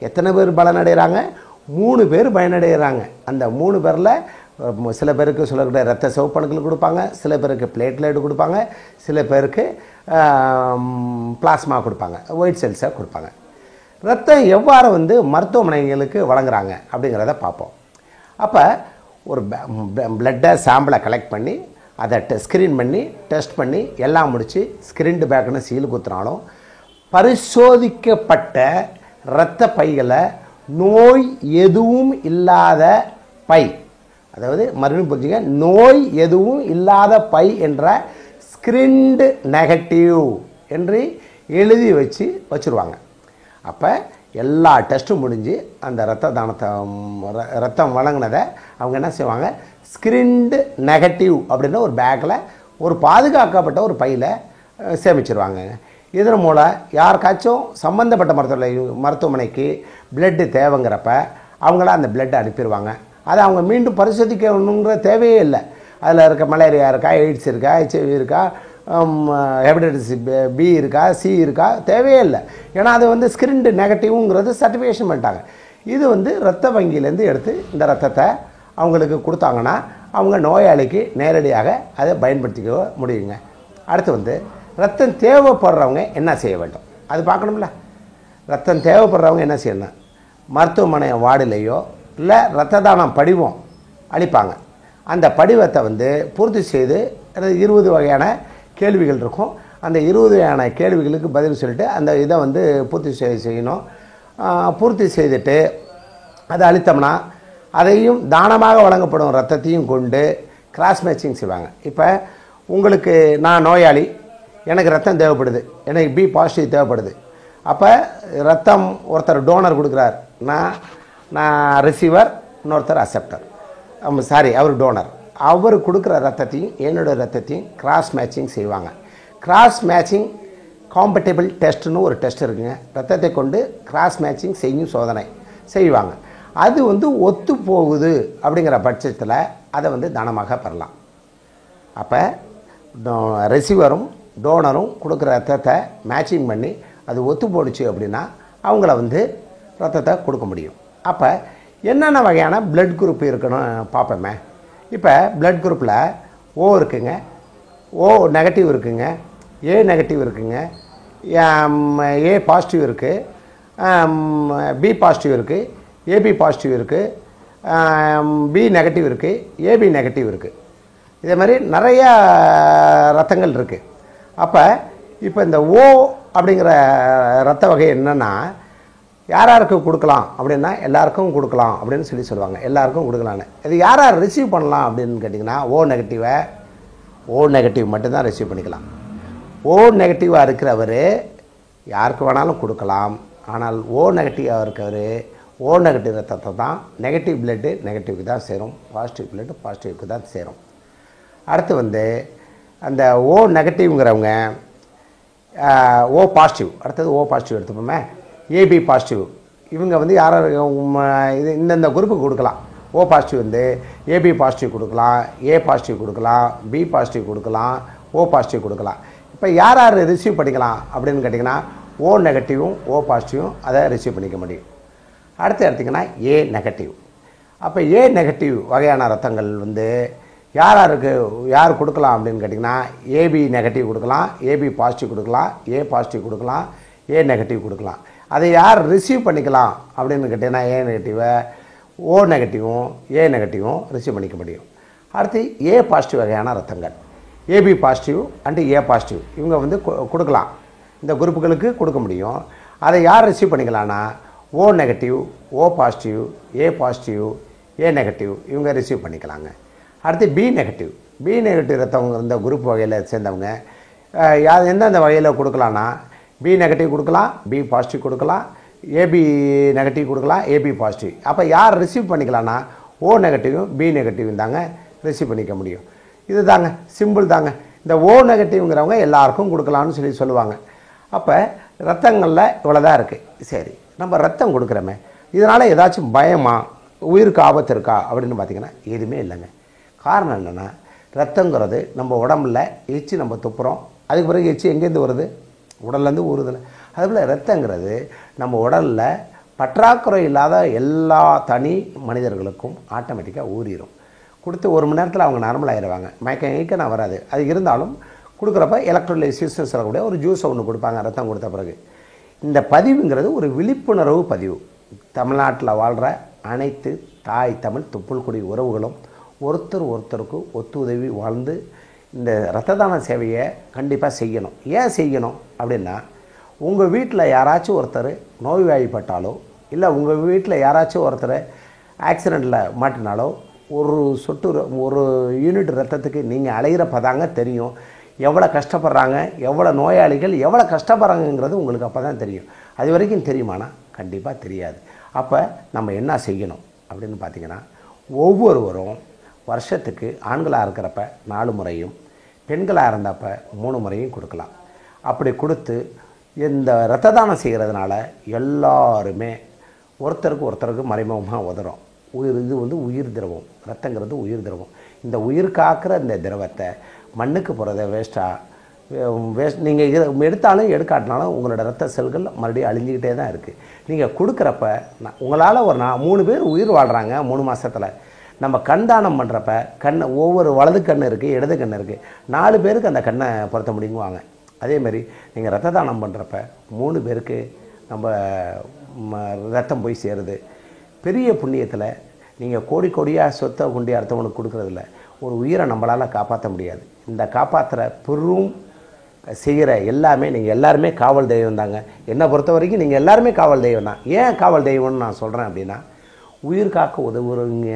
எத்தனை பேர் பலனடைகிறாங்க? 3 பேர் பயனடைகிறாங்க. அந்த 3 பேரில் சில பேருக்கு சொல்லக்கூடிய ரத்த சிவப்பணுக்கள் கொடுப்பாங்க, சில பேருக்கு பிளேட்லெட் கொடுப்பாங்க, சில பேருக்கு பிளாஸ்மா கொடுப்பாங்க, ஒயிட் செல்ஸை கொடுப்பாங்க. ரத்தம் எவ்வாறு வந்து மருத்துவமனைகளுக்கு வழங்குறாங்க அப்படிங்கிறத பார்ப்போம். அப்போ ஒரு பிளட்டை சாம்பிளை கலெக்ட் பண்ணி அதை ஸ்க்ரீன் பண்ணி டெஸ்ட் பண்ணி எல்லாம் முடித்து ஸ்க்ரீன்டு பேக்குன்னு சீல் குத்துனாலும் பரிசோதிக்கப்பட்ட இரத்த பைகளை நோய் எதுவும் இல்லாத பை, அதாவது மறுபடியும் புரிஞ்சுங்க, நோய் எதுவும் இல்லாத பை என்ற ஸ்க்ரீன்டு நெகட்டிவ் என்று எழுதி வச்சுருவாங்க. அப்போ எல்லா டெஸ்ட்டும் முடிஞ்சு அந்த ரத்தம் வழங்கினதை அவங்க என்ன செய்வாங்க, ஸ்க்ரீன்டு நெகட்டிவ் அப்படின்ற ஒரு பேக்கில் ஒரு பாதுகாக்கப்பட்ட ஒரு பையில் சேமிச்சிருவாங்க. இதன் மூலம் யாருக்காச்சும் சம்மந்தப்பட்ட மருத்துவமனைக்கு பிளட்டு தேவைங்கிறப்ப அவங்கள அந்த பிளட்டை அனுப்பிடுவாங்க. அதை அவங்க மீண்டும் பரிசோதிக்கணுங்கிற தேவையே இல்லை. அதில் இருக்க மலேரியா இருக்கா, எய்ட்ஸ் இருக்கா, HIV இருக்கா, ஹெப்படைட்டிஸ் B இருக்கா, C இருக்கா, தேவையே இல்லை. ஏன்னா அது வந்து ஸ்க்ரீன்டு நெகட்டிவ்ங்கிறது சர்டிஃபிகேஷன் பண்ணிட்டாங்க. இது வந்து இரத்த வங்கியிலேருந்து எடுத்து இந்த ரத்தத்தை அவங்களுக்கு கொடுத்தாங்கன்னா அவங்க நோயாளிக்கு நேரடியாக அதை பயன்படுத்திக்க முடியுங்க. அடுத்து வந்து ரத்தம் தேவைப்படுறவங்க என்ன செய்ய வேண்டும் அது பார்க்கணும்ல. ரத்தம் தேவைப்படுறவங்க என்ன செய்யணும், மருத்துவமனை வார்டிலேயோ இல்லை இரத்த தானம் படிவம் அளிப்பாங்க. அந்த படிவத்தை வந்து பூர்த்தி செய்து 20 வகையான கேள்விகள் இருக்கும். அந்த 20 வகையான கேள்விகளுக்கு பதில் சொல்லிட்டு அந்த இதை வந்து பூர்த்தி செய்யணும். பூர்த்தி செய்துட்டு அதை அளித்தோம்னா அதையும் தானமாக வழங்கப்படும் ரத்தத்தையும் கொண்டு கிராஸ் மேட்சிங் செய்வாங்க. இப்போ உங்களுக்கு நான் நோயாளி, எனக்கு ரத்தம் தேவைப்படுது, எனக்கு பி பாசிட்டிவ் தேவைப்படுது. அப்போ ரத்தம் ஒருத்தர் டோனர் கொடுக்குறார், நான் ரிசீவர், இன்னொருத்தர் அக்செப்டர். அவர் டோனர். அவர் கொடுக்குற ரத்தத்தையும் என்னோட ரத்தத்தையும் கிராஸ் மேட்சிங் செய்வாங்க. கிராஸ் மேட்சிங் காம்பட்டபிள் டெஸ்ட்னு ஒரு டெஸ்ட் இருக்குங்க. ரத்தத்தை கொண்டு கிராஸ் மேட்சிங் செய்யும் சோதனை செய்வாங்க. அது வந்து ஒத்து போகுது அப்படிங்கிற பட்சத்தில் அதை வந்து தானமாக பெறலாம். அப்போ ரிசீவரும் டோனரும் கொடுக்குற ரத்தத்தை மேட்சிங் பண்ணி அது ஒத்து போடுச்சு அப்படின்னா அவங்கள வந்து ரத்தத்தை கொடுக்க முடியும். அப்போ என்னென்ன வகையான பிளட் குரூப் இருக்குன்னு பார்ப்போமே. இப்போ பிளட் குரூப்பில் ஓ இருக்குங்க, ஓ நெகட்டிவ் இருக்குங்க, ஏ நெகட்டிவ் இருக்குங்க, ஏ பாசிட்டிவ் இருக்குது, பி பாசிட்டிவ் இருக்குது, ஏபி பாசிட்டிவ் இருக்குது, பி நெகட்டிவ் இருக்குது, ஏபி நெகட்டிவ் இருக்குது. இதே மாதிரி நிறையா ரத்தங்கள் இருக்குது. அப்போ இப்போ இந்த ஓ அப்படிங்கிற ரத்த வகை என்னென்னா யார் யாருக்கு கொடுக்கலாம் அப்படின்னா எல்லாருக்கும் கொடுக்கலாம் அப்படின்னு சொல்லுவாங்க. எல்லாருக்கும் கொடுக்கலான்னு. இது யார் யார் ரிசீவ் பண்ணலாம் அப்படின்னு கேட்டிங்கன்னா ஓ நெகட்டிவ் மட்டும்தான் ரிசீவ் பண்ணிக்கலாம். ஓ நெகட்டிவாக இருக்கிறவர் யாருக்கு வேணாலும் கொடுக்கலாம். ஆனால் ஓ நெகட்டிவாக இருக்கிறவர் ஓ நெகட்டிவ் ரத்தத்தை தான் நெகட்டிவ் பிளட்டு நெகட்டிவ்க்கு தான் சேரும், பாசிட்டிவ் பிளட்டு பாசிட்டிவ்க்கு தான் சேரும். அடுத்து வந்து அந்த ஓ நெகட்டிவ்ங்கிறவங்க ஓ பாசிட்டிவ், அடுத்தது ஓ பாசிட்டிவ் எடுத்துப்போமே. ஏபி பாசிட்டிவ் இவங்க வந்து இது இந்தந்த குரூப்புக்கு கொடுக்கலாம். ஓ பாசிட்டிவ் வந்து ஏபி பாசிட்டிவ் கொடுக்கலாம், ஏ பாசிட்டிவ் கொடுக்கலாம், பி பாசிட்டிவ் கொடுக்கலாம், ஓ பாசிட்டிவ் கொடுக்கலாம். இப்போ யார் யார் ரிசீவ் பண்ணிக்கலாம் அப்படின்னு கேட்டிங்கன்னா ஓ நெகட்டிவும் ஓ பாசிட்டிவும் அதை ரிசீவ் பண்ணிக்க முடியும். அடுத்து எடுத்திங்கன்னா ஏ நெகட்டிவ். அப்போ ஏ நெகட்டிவ் வகையான ரத்தங்கள் வந்து யார் கொடுக்கலாம் அப்படின்னு கேட்டிங்கன்னா ஏபி நெகட்டிவ் கொடுக்கலாம், ஏபி பாசிட்டிவ் கொடுக்கலாம், ஏ பாசிட்டிவ் கொடுக்கலாம், ஏ நெகட்டிவ் கொடுக்கலாம். அதை யார் ரிசீவ் பண்ணிக்கலாம் அப்படின்னு கேட்டிங்கன்னா ஏ நெகட்டிவை ஓ நெகட்டிவும் ஏ நெகட்டிவும் ரிசீவ் பண்ணிக்க முடியும். அடுத்து ஏ பாசிட்டிவ் வகையான ரத்தங்கள் AB positive and A positive இவங்க வந்து கொடுக்கலாம், இந்த குரூப்புகளுக்கு கொடுக்க முடியும். அதை யார் ரிசீவ் பண்ணிக்கலான்னா O negative, O positive, A positive, A negative இவங்க ரிசீவ் பண்ணிக்கலாங்க. அடுத்து பி நெகட்டிவ் ரத்தவங்க இந்த குரூப் வகையில் சேர்ந்தவங்க எந்தெந்த வகையில் கொடுக்கலான்னா பி நெகட்டிவ் கொடுக்கலாம், பி பாசிட்டிவ் கொடுக்கலாம், ஏபி நெகட்டிவ் கொடுக்கலாம், ஏபி பாசிட்டிவ். அப்போ யார் ரிசீவ் பண்ணிக்கலான்னா ஓ நெகட்டிவும் பி நெகட்டிவும் தாங்க ரிசீவ் பண்ணிக்க முடியும். இது தாங்க சிம்பிள் தாங்க. இந்த ஓ நெகட்டிவ்ங்கிறவங்க எல்லாருக்கும் கொடுக்கலான்னு சொல்லுவாங்க. அப்போ ரத்தங்களில் இவ்வளோ தான் இருக்குது. சரி, நம்ம ரத்தம் கொடுக்குறோமே, இதனால் ஏதாச்சும் பயமா, உயிருக்கு ஆபத்து இருக்கா அப்படின்னு பார்த்திங்கன்னா எதுவுமே இல்லைங்க. காரணம் என்னென்னா ரத்தங்கிறது நம்ம உடம்புல எச்சு நம்ம துப்புறோம், அதுக்கு பிறகு எச்சு எங்கேருந்து வருது, உடல்லேருந்து ஊறுதில்லை. அதுபோல் ரத்தங்கிறது நம்ம உடலில் பற்றாக்குறை இல்லாத எல்லா தனி மனிதர்களுக்கும் ஆட்டோமேட்டிக்காக ஊறிடும். கொடுத்து 1 மணி நேரத்தில் அவங்க நார்மல் ஆகிடுவாங்க, மயக்கம் வராது. அது இருந்தாலும் கொடுக்குறப்ப எலக்ட்ரோலைசிஸ் சொல்லக்கூடிய ஒரு ஜூஸை ஒன்று கொடுப்பாங்க ரத்தம் கொடுத்த பிறகு. இந்த பதிவுங்கிறது ஒரு விழிப்புணர்வு பதிவு. தமிழ்நாட்டில் வாழ்கிற அனைத்து தாய் தமிழ் தொப்புள்குடி உறவுகளும் ஒருத்தருக்கு ஒத்துதவி வாழ்ந்து இந்த இரத்த தான சேவையை கண்டிப்பாக செய்யணும். ஏன் செய்யணும் அப்படின்னா உங்கள் வீட்டில் யாராச்சும் ஒருத்தர் நோய்வாய்ப்பட்டாலோ இல்லை உங்கள் வீட்டில் யாராச்சும் ஒருத்தர் ஆக்சிடெண்ட்டில் மாட்டினாலோ ஒரு யூனிட் ரத்தத்துக்கு நீங்கள் அலைகிறப்ப தாங்க தெரியும் எவ்வளோ கஷ்டப்படுறாங்க, எவ்வளோ நோயாளிகள் எவ்வளோ கஷ்டப்படுறாங்கங்கிறது உங்களுக்கு அப்போ தான் தெரியும். அது வரைக்கும் தெரியுமானா கண்டிப்பாக தெரியாது. அப்போ நம்ம என்ன செய்யணும் அப்படின்னு பார்த்திங்கன்னா ஒவ்வொருவரும் வருஷத்துக்கு ஆண்களாக இருக்கிறப்ப 4 முறையும் பெண்களாக இருந்தப்போ 3 முறையும் கொடுக்கலாம். அப்படி கொடுத்து இந்த இரத்த தானம் செய்கிறதுனால எல்லாருமே ஒருத்தருக்கு மறைமுகமாக உதறோம். இது வந்து உயிர் திரவம், ரத்தங்கிறது உயிர் திரவம். இந்த உயிர் காக்கிற இந்த திரவத்தை மண்ணுக்கு போகிறத வேஸ்ட்டாக நீங்கள் எடுத்தாலும் எடுக்காட்டினாலும் உங்களோட ரத்த செல்கள் மறுபடியும் அழிஞ்சிக்கிட்டே தான் இருக்குது. நீங்கள் கொடுக்குறப்ப உங்களால் ஒரு 3 பேர் உயிர் வாழ்கிறாங்க 3 மாதத்தில். நம்ம கண் தானம் பண்ணுறப்ப ஒவ்வொரு வலது கண் இருக்குது, இடது கண் இருக்குது, 4 பேருக்கு அந்த கண்ணை பொருத்த முடியுங்குவாங்க. அதேமாதிரி நீங்கள் ரத்த தானம் பண்ணுறப்ப 3 பேருக்கு நம்ம ரத்தம் போய் சேருது. பெரிய புண்ணியத்தில் நீங்கள் கோடி கோடியாக சொத்தை கொண்டு அடுத்தவனுக்கு கொடுக்குறதில்ல, ஒரு உயிரை நம்மளால் காப்பாற்ற முடியாது. இந்த காப்பாற்றுற பெரும் செய்கிற எல்லாமே நீங்கள் எல்லாருமே காவல் தெய்வம் தாங்க. என்னை பொறுத்த வரைக்கும் நீங்கள் எல்லாருமே காவல் தெய்வம் தான். ஏன் காவல் தெய்வம்னு நான் சொல்கிறேன் அப்படின்னா, உயிர் காக்க உதவுறவங்க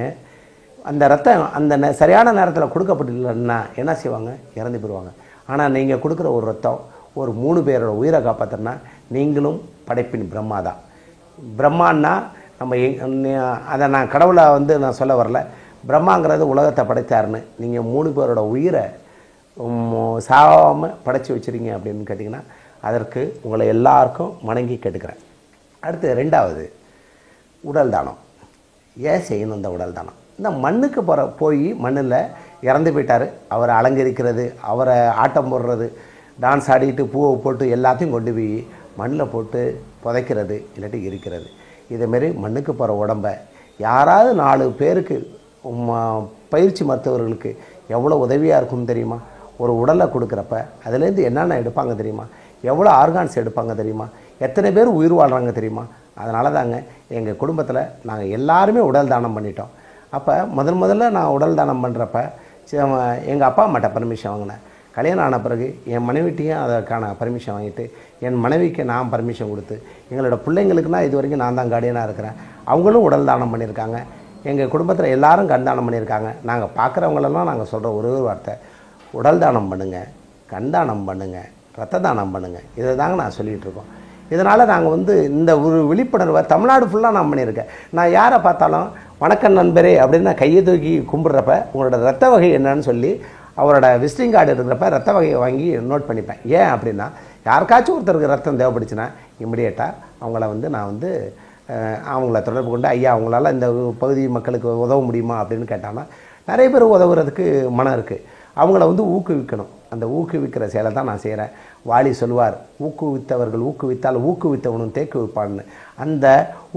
அந்த ரத்தம் அந்த சரியான நேரத்தில் கொடுக்கப்பட்டில்லைன்னா என்ன செய்வாங்க? இறந்து போயிடுவாங்க. ஆனால் நீங்கள் கொடுக்குற ஒரு ரத்தம் ஒரு 3 பேரோட உயிரை காப்பாற்றுனா நீங்களும் படைப்பின் பிரம்மா தான். பிரம்மான்னா நம்ம அதை நான் கடவுளை நான் சொல்ல வரல, பிரம்மாங்கிறது உலகத்தை படைத்தாருன்னு. நீங்கள் 3 பேரோட உயிரை சாகாமல் படைச்சி வச்சுருங்க அப்படின்னு கேட்டிங்கன்னா அதற்கு உங்களை எல்லாருக்கும் வணங்கி கேட்டுக்கிறேன். அடுத்து 2வது உடல் தானம். ஏன் செய்யணும் இந்த உடல் தானம்? இந்த மண்ணுக்கு போய் மண்ணில் இறந்து போயிட்டார், அவரை அலங்கரிக்கிறது, அவரை ஆட்டம் போடுறது, டான்ஸ் ஆடிட்டு பூவை போட்டு எல்லாத்தையும் கொண்டு போய் மண்ணில் போட்டு புதைக்கிறது, இல்லாட்டி இருக்கிறது. இதேமாரி மண்ணுக்கு போகிற உடம்பை யாராவது 4 பேருக்கு பயிற்சி மருத்துவர்களுக்கு எவ்வளோ உதவியாக இருக்கும்னு தெரியுமா? ஒரு உடலை கொடுக்குறப்ப அதுலேருந்து என்னென்ன எடுப்பாங்க தெரியுமா? எவ்வளோ ஆர்கான்ஸ் எடுப்பாங்க தெரியுமா? எத்தனை பேர் உயிர் வாழ்கிறாங்க தெரியுமா? அதனால தாங்க எங்கள் குடும்பத்தில் நாங்கள் எல்லாருமே உடல் தானம் பண்ணிட்டோம். அப்போ முதல்ல நான் உடல் தானம் பண்ணுறப்ப எங்கள் அப்பா அம்மாட்ட பர்மிஷன் வாங்கினேன். கல்யாணம் ஆன பிறகு என் மனைவிட்டையும் அதற்கான பர்மிஷன் வாங்கிட்டு என் மனைவிக்கு நான் பர்மிஷன் கொடுத்து எங்களோட பிள்ளைங்களுக்குனா இது வரைக்கும் நான் தான் கார்டியனாக இருக்கிறேன். அவங்களும் உடல் தானம் பண்ணியிருக்காங்க. எங்கள் குடும்பத்தில் எல்லாரும் கண் தானம் பண்ணியிருக்காங்க. நாங்கள் பார்க்குறவங்களெல்லாம் நாங்கள் சொல்கிற ஒரு வார்த்தை, உடல் தானம் பண்ணுங்கள், கண் தானம் பண்ணுங்கள், ரத்த தானம் பண்ணுங்கள். இதை தாங்க நான் சொல்லிகிட்டு இருக்கோம். இதனால் நாங்கள் இந்த ஒரு விழிப்புணர்வை தமிழ்நாடு ஃபுல்லாக நான் பண்ணியிருக்கேன். நான் யாரை பார்த்தாலும் வணக்கம் நண்பரே அப்படின்னு நான் கையை தூக்கி கும்பிட்றப்ப உங்களோட ரத்த வகை என்னன்னு சொல்லி அவரோட விசிட்டிங் கார்டு இருக்கிறப்ப ரத்த வகையை வாங்கி நோட் பண்ணிப்பேன். ஏன் அப்படின்னா யாருக்காச்சும் ஒருத்தருக்கு ரத்தம் தேவைப்படுச்சுன்னா இமிடியேட்டாக அவங்கள நான் அவங்கள தொடர்பு கொண்டு ஐயா அவங்களால இந்த பகுதி மக்களுக்கு உதவ முடியுமா அப்படின்னு கேட்டாங்கன்னா நிறைய பேர் உதவுறதுக்கு மனம் இருக்குது. அவங்கள ஊக்குவிக்கணும். அந்த ஊக்குவிக்கிற செயலை தான் நான் செய்கிறேன். வாலி சொல்லுவார், ஊக்குவித்தவர்கள் ஊக்குவித்தால் ஊக்குவித்தவனும் தேக்குவிப்பான்னு. அந்த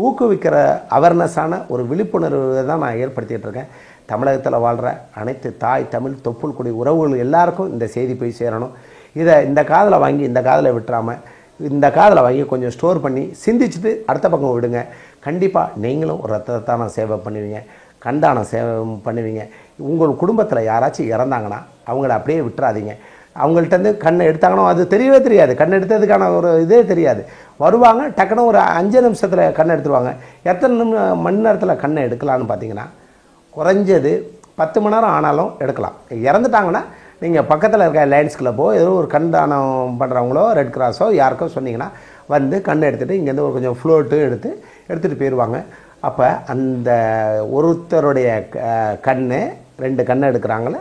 ஊக்குவிக்கிற அவேர்னஸான ஒரு விழிப்புணர்வை தான் நான் ஏற்படுத்திகிட்டு இருக்கேன். தமிழகத்தில் வாழ்கிற அனைத்து தாய் தமிழ் தொப்புள் குடி உறவுகள் எல்லாருக்கும் இந்த செய்தி போய் சேரணும். இதை இந்த காதில் வாங்கி இந்த காதில் விட்டுறாமல் இந்த காதில் வாங்கி கொஞ்சம் ஸ்டோர் பண்ணி சிந்திச்சுட்டு அடுத்த பக்கம் விடுங்க. கண்டிப்பாக நீங்களும் ஒரு ரத்தத்தான சேவை பண்ணுவீங்க, கண்தானம் சேவை பண்ணுவீங்க. உங்கள் குடும்பத்தில் யாராச்சும் இறந்தாங்கன்னா அவங்கள அப்படியே விட்டுறாதீங்க. அவங்கள்ட்டேருந்து கண்ணை எடுத்தாங்கன்னா அது தெரியவே தெரியாது, கண் எடுத்ததுக்கான ஒரு இதே தெரியாது. வருவாங்க, டக்குன்னு ஒரு 5 நிமிஷத்தில் கண்ணை எடுத்துருவாங்க. எத்தனை மணி நேரத்தில் கண்ணை எடுக்கலான்னு பார்த்தீங்கன்னா குறைஞ்சது 10 மணி நேரம் ஆனாலும் எடுக்கலாம். இறந்துட்டாங்கன்னா நீங்கள் பக்கத்தில் இருக்க லயன்ஸ் கிளப்போ ஏதோ ஒரு கண் தானம் பண்ணுறவங்களோ ரெட் கிராஸோ யாருக்கோ சொன்னீங்கன்னா கண் எடுத்துகிட்டு இங்கேருந்து ஒரு கொஞ்சம் ஃப்ளோட்டு எடுத்துகிட்டு போயிடுவாங்க. அப்போ அந்த ஒருத்தருடைய கண் 2 கண்ணை எடுக்கிறாங்கள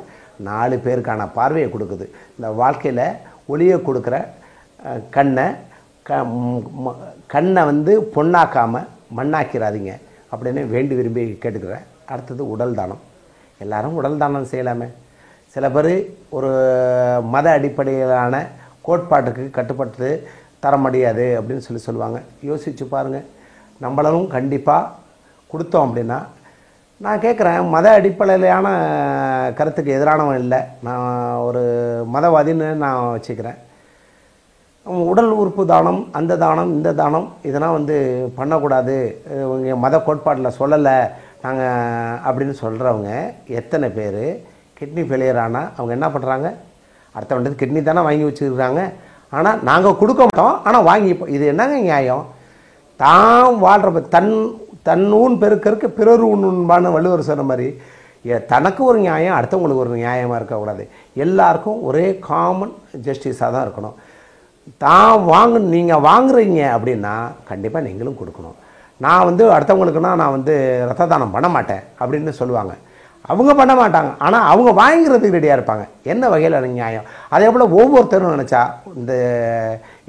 4 பேருக்கான பார்வையை கொடுக்குது. இந்த வாழ்க்கையில் ஒளியை கொடுக்குற கண்ணை பொண்ணாக்காமல் மண்ணாக்கிறாதீங்க அப்படின்னு வேண்டி விரும்பி கேட்டுக்கிறேன். அடுத்தது உடல் தானம். எல்லாரும் உடல் தானம் செய்யலாமே. சில பேர் ஒரு மத அடிப்படையிலான கோட்பாட்டுக்கு கட்டுப்பட்டு தர முடியாது அப்படின்னு சொல்லுவாங்க. யோசித்து பாருங்கள், நம்மளும் கண்டிப்பாக கொடுத்தோம் அப்படின்னா. நான் கேட்குறேன், மத அடிப்படையிலான கருத்துக்கு எதிரானவன் இல்லை, நான் ஒரு மதவாதின்னு நான் வச்சுக்கிறேன். உடல் உறுப்பு தானம், அந்த தானம், இந்த தானம் இதெல்லாம் பண்ணக்கூடாது, இங்கே மத கோட்பாட்டில் சொல்லலை நாங்கள் அப்படின்னு சொல்கிறவங்க எத்தனை பேர் கிட்னி ஃபெயிலியர் ஆனால் அவங்க என்ன பண்ணுறாங்க? அடுத்த கிட்னி தானே வாங்கி வச்சுருக்காங்க, ஆனால் நாங்கள் கொடுக்க மாட்டோம், ஆனால் வாங்கிப்போம். இது என்னங்க நியாயம்? தான் வாழ்கிற தன்னூன் பெருக்கருக்கு பிறர் உண்பான்னு வள்ளுவர் சொன்ன மாதிரி தனக்கு ஒரு நியாயம், அடுத்தவங்களுக்கு ஒரு நியாயமாக இருக்கக்கூடாது. எல்லாருக்கும் ஒரே காமன் ஜஸ்டிஸாக தான் இருக்கணும். நீங்கள் வாங்குறீங்க அப்படின்னா கண்டிப்பாக நீங்களும் கொடுக்கணும். நான் அடுத்தவங்களுக்குன்னா நான் ரத்த தானம் பண்ண மாட்டேன் அப்படின்னு சொல்லுவாங்க. அவங்க பண்ண மாட்டாங்க, ஆனால் அவங்க வாங்கிறதுக்கு ரெடியாக இருப்பாங்க. என்ன வகையில் நியாயம்? அதே போல் ஒவ்வொருத்தரும் நினச்சா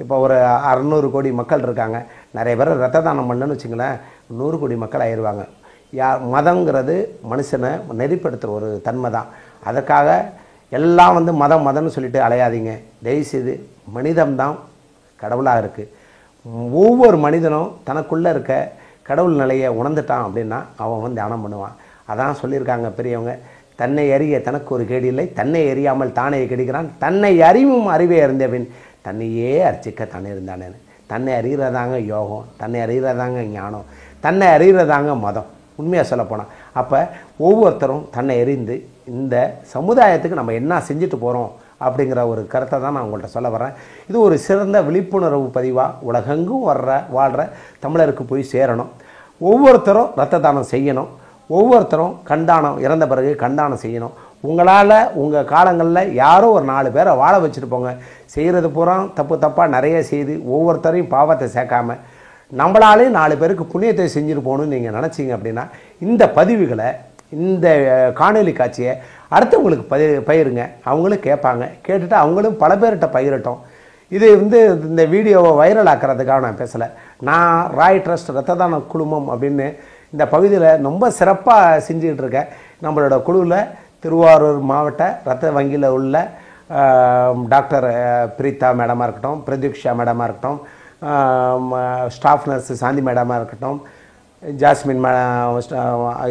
இப்போ ஒரு 600 கோடி மக்கள் இருக்காங்க, நிறைய பேர் ரத்த தானம் பண்ணுன்னு வச்சுங்களேன், 100 கோடி மக்கள் ஆயிடுவாங்க. மதங்கிறது மனுஷனை நெறிப்படுத்துகிற ஒரு தன்மை தான். அதற்காக எல்லாம் வந்து மதம்னு சொல்லிட்டு அலையாதீங்க. தயவுசெய்து மனிதம்தான் கடவுளாக இருக்குது. ஒவ்வொரு மனிதனும் தனக்குள்ளே இருக்க கடவுள் நிலையை உணர்ந்துட்டான் அப்படின்னா அவன் வந்து தியானம் பண்ணுவான். அதான் சொல்லியிருக்காங்க பெரியவங்க, தன்னை அறிய தனக்கு ஒரு கேடு இல்லை, தன்னை அறியாமல் தானே கெடுக்கிறான், தன்னை அறிவும் அறிவே அறிந்தபின் தன்னையே அர்ச்சிக்க தானே இருந்தானேன்னு. தன்னை அறிகிறதாங்க யோகம், தன்னை அறிகிறதாங்க ஞானம், தன்னை அறிகிறதாங்க மதம். உண்மையாக சொல்லப்போனால் அப்போ ஒவ்வொருத்தரும் தன்னை அறிந்து இந்த சமுதாயத்துக்கு நம்ம என்ன செஞ்சுட்டு போகிறோம் அப்படிங்கிற ஒரு கருத்தை தான் நான் உங்கள்கிட்ட சொல்ல வரேன். இது ஒரு சிறந்த விழிப்புணர்வு பதிவாக உலகெங்கும் வாழ்கிற தமிழருக்கு போய் சேரணும். ஒவ்வொருத்தரும் இரத்த தானம் செய்யணும். ஒவ்வொருத்தரும் கண்தானம், இறந்த பிறகு கண்தானம் செய்யணும். உங்களால் உங்கள் காலங்களில் யாரோ ஒரு 4 பேரை வாழ வச்சுட்டு போங்க. செய்கிறது பூரா தப்பாக நிறைய செய்து ஒவ்வொருத்தரையும் பாவத்தை சேர்க்காம நம்மளாலே 4 பேருக்கு புண்ணியத்தை செஞ்சுட்டு போகணும்னு நீங்கள் நினச்சிங்க அப்படின்னா இந்த பதிவுகளை, இந்த காணொலி காட்சியை அடுத்தவங்களுக்கு பயிருங்க. அவங்களும் கேட்பாங்க, கேட்டுட்டு அவங்களும் பல பேர்கிட்ட பயிரட்டும். இது வந்து இந்த வீடியோவை வைரல் ஆக்கிறதுக்காக நான் பேசலை. நான் ராய் ட்ரஸ்ட் இரத்த தான குழுமம் அப்படின்னு இந்த பகுதியில் ரொம்ப சிறப்பாக செஞ்சுக்கிட்டு இருக்கேன். நம்மளோட குழுவில் திருவாரூர் மாவட்ட இரத்த வங்கியில் உள்ள டாக்டர் பிரீதா மேடமாக இருக்கட்டும், பிரதீக்ஷா மேடமாக இருக்கட்டும், ஸ்டாஃப் நர்ஸ் சாந்தி மேடமாக இருக்கட்டும், ஜாஸ்மின்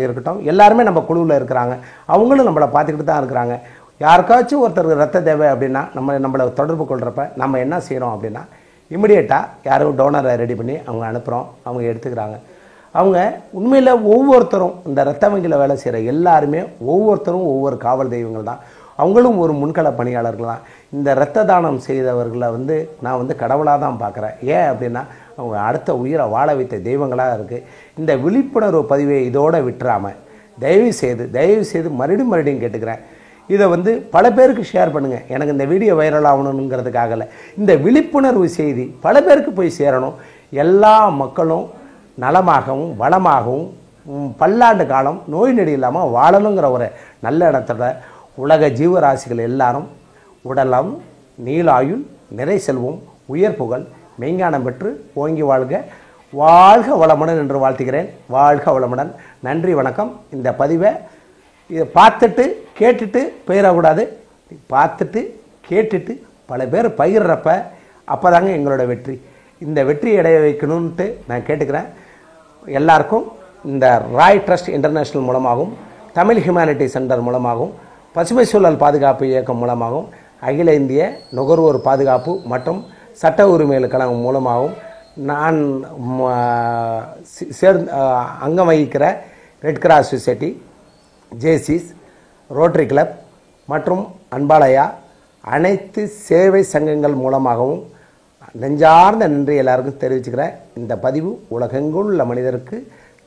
இருக்கட்டும், எல்லாருமே நம்ம குழுவில் இருக்கிறாங்க. அவங்களும் நம்மளை பார்த்துக்கிட்டு தான் இருக்கிறாங்க. யாருக்காச்சும் ஒருத்தருக்கு ரத்த தேவை அப்படின்னா நம்மளை தொடர்பு கொள்கிறப்ப நம்ம என்ன செய்கிறோம் அப்படின்னா இமிடியேட்டாக யாரும் டோனரை ரெடி பண்ணி அவங்க அனுப்புகிறோம், அவங்க எடுத்துக்கிறாங்க. அவங்க உண்மையில் ஒவ்வொருத்தரும் இந்த இரத்த வங்கியில் வேலை செய்கிற எல்லாருமே ஒவ்வொருத்தரும் ஒவ்வொரு காவல் தெய்வங்கள் தான். அவங்களும் ஒரு முன்கள பணியாளர்கள் தான். இந்த இரத்த தானம் செய்தவர்களை வந்து நான் வந்து கடவுளாக தான் பார்க்குறேன். ஏன் அப்படின்னா அவங்க அடுத்த உயிரை வாழ வைத்த தெய்வங்களாக இருக்குது. இந்த விழிப்புணர்வு பதிவை இதோடு விட்டுறாமல் தயவு செய்து மறுபடியும் கேட்டுக்கிறேன், இதை வந்து பல பேருக்கு ஷேர் பண்ணுங்கள். எனக்கு இந்த வீடியோ வைரல் ஆகணுங்கிறதுக்காகல, இந்த விழிப்புணர்வு செய்தி பல பேருக்கு போய் சேரணும். எல்லா மக்களும் நலமாகவும் வளமாகவும் பல்லாண்டு காலம் நோய் நொடி இல்லாமல் வாழணுங்கிற ஒரு நல்ல இடத்துல உலக ஜீவராசிகள் எல்லாரும் உடலம், நீலாயுள், நிறை செல்வம், உயர் புகழ், மெய்ஞானம் பெற்று ஓங்கி வாழ்க வளமுடன் என்று வாழ்த்துகிறேன். வாழ்க வளமுடன். நன்றி, வணக்கம். இந்த பதிவை இதை பார்த்துட்டு கேட்டுட்டு போயிடக்கூடாது. பார்த்துட்டு கேட்டுட்டு பல பேர் பயிர்றப்ப அப்போ தாங்க எங்களோட வெற்றி. இந்த வெற்றி அடைய வைக்கணும்ன்ட்டு நான் கேட்டுக்கிறேன். எல்லாருக்கும் இந்த ராய் ட்ரஸ்ட் இன்டர்நேஷ்னல் மூலமாகவும், தமிழ் ஹியூமனிட்டி சென்டர் மூலமாகவும், பசுமை சூழல் பாதுகாப்பு இயக்கம் மூலமாகவும், அகில இந்திய நுகர்வோர் பாதுகாப்பு மற்றும் சட்ட உரிமைகள் கழகம் மூலமாகவும் நான் அங்கம் வகிக்கிற red cross society, Jaycees, Rotary club மற்றும் அன்பாலயா அனைத்து சேவை சங்கங்கள் மூலமாகவும் நெஞ்சார்ந்த நன்றி எல்லாருக்கும் தெரிவிச்சுக்கிறேன். இந்த பதிவு உலகெங்கும் உள்ள மனிதருக்கு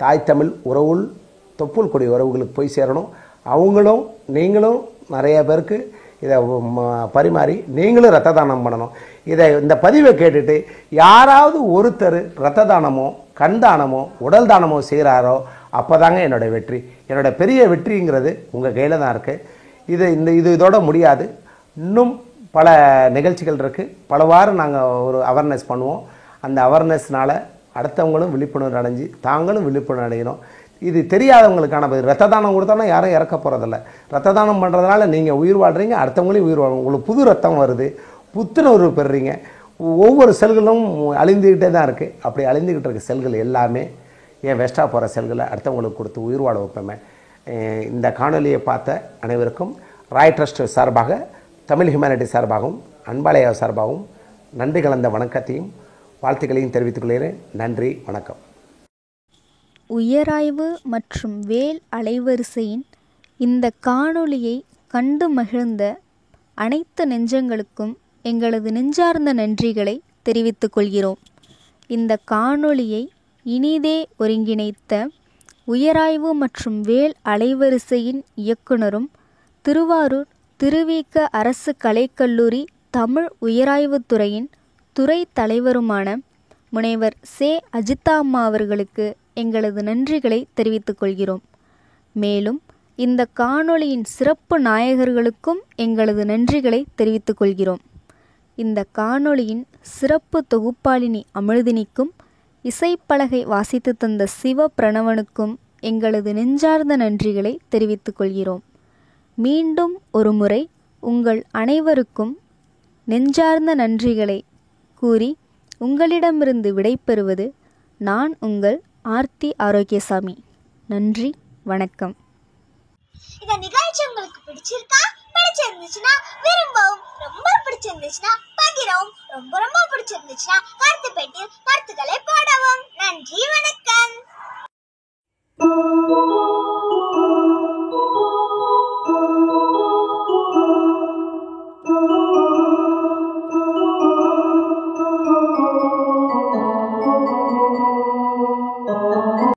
தாய் தமிழ் உறவுள் தொப்புள் கொடி உறவுகளுக்கு போய் சேரணும். அவங்களும் நீங்களும் நிறைய பேருக்கு இதை பரிமாறி நீங்களும் இரத்த தானம் பண்ணணும். இந்த பதிவை கேட்டுட்டு யாராவது ஒருத்தர் இரத்த தானமோ கண் தானமோ உடல் தானமோ செய்கிறாரோ அப்போ தாங்க என்னோடய வெற்றி. என்னோட பெரிய வெற்றிங்கிறது உங்கள் கையில் தான் இருக்குது. இதோட முடியாது. இன்னும் பல நிகழ்ச்சிகள் இருக்குது. பலவாறு நாங்கள் ஒரு அவேர்னஸ் பண்ணுவோம். அந்த அவேர்னஸ்னால் அடுத்தவங்களும் விழிப்புணர்வு அடைஞ்சு தாங்களும் விழிப்புணர்வு அடையணும். இது தெரியாதவங்களுக்கான பதில். இரத்த தானம் கொடுத்தோன்னா யாரும் இறக்க போகிறதில்ல. இரத்த தானம் பண்ணுறதுனால நீங்கள் உயிர் வாழ்கிறீங்க, அடுத்தவங்களையும் உயிர் வாழ்ங்க. உங்களுக்கு புது ரத்தம் வருது, புத்துணர்வு பெறுறீங்க. ஒவ்வொரு செல்களும் அழிந்துக்கிட்டே தான் இருக்குது. அப்படி அழிந்துக்கிட்டு இருக்க செல்கள் எல்லாமே ஏன் வேஸ்ட்டாக போகிற செல்களை அடுத்தவங்களுக்கு கொடுத்து உயிர் வாழ வைப்போமே. இந்த காணொலியை பார்த்த அனைவருக்கும் ராய் ட்ரஸ்ட் சார்பாக, தமிழ் ஹியூமனிட்டி சார்பாகவும், அன்பாலயா சார்பாகவும் நன்றி கலந்த வணக்கத்தையும் வாழ்த்துக்களையும் தெரிவித்துக் கொள்கிறேன். நன்றி, வணக்கம்.
உயராய்வு மற்றும் வேல் அலைவரிசையின் இந்த காணொளியை கண்டு மகிழ்ந்த அனைத்து நெஞ்சங்களுக்கும் எங்களது நெஞ்சார்ந்த நன்றிகளை தெரிவித்துக் கொள்கிறோம். இந்த காணொளியை இனிதே ஒருங்கிணைத்த உயராய்வு மற்றும் வேல் அலைவரிசையின் இயக்குனரும் திருவாரூர் திருவிக அரசு கலைக்கல்லூரி தமிழ் உயராய்வுத்துறையின் துறை தலைவருமான முனைவர் சே அஜிதா அம்மா அவர்களுக்கு எங்களது நன்றிகளை தெரிவித்துக் கொள்கிறோம். மேலும் இந்த காணொளியின் சிறப்பு நாயகர்களுக்கும் எங்களது நன்றிகளை தெரிவித்துக் கொள்கிறோம். இந்த காணொளியின் சிறப்பு தொகுப்பாளினி அமிழ்தினிக்கும், இசைப்பலகை வாசித்து தந்த சிவ பிரணவனுக்கும் எங்களது நெஞ்சார்ந்த நன்றிகளை தெரிவித்துக் கொள்கிறோம். மீண்டும் ஒரு முறை உங்கள் அனைவருக்கும் நெஞ்சார்ந்த நன்றிகளை கூறி உங்களிடமிருந்து விடைபெறுவது நான் உங்கள் ஆர்த்தி ஆரோக்கியசாமி. நன்றி, வணக்கம்.
இந்த நிகழ்ச்சி உங்களுக்கு பிடிச்சிருந்துச்சுன்னா விரும்பவும், ரொம்ப பிடிச்சிருந்துச்சுன்னா பகிரவும், ரொம்ப பிடிச்சிருந்துச்சுன்னா கருத்து பெட்டியில் கருத்துக்களை போடவும். நன்றி, வணக்கம்.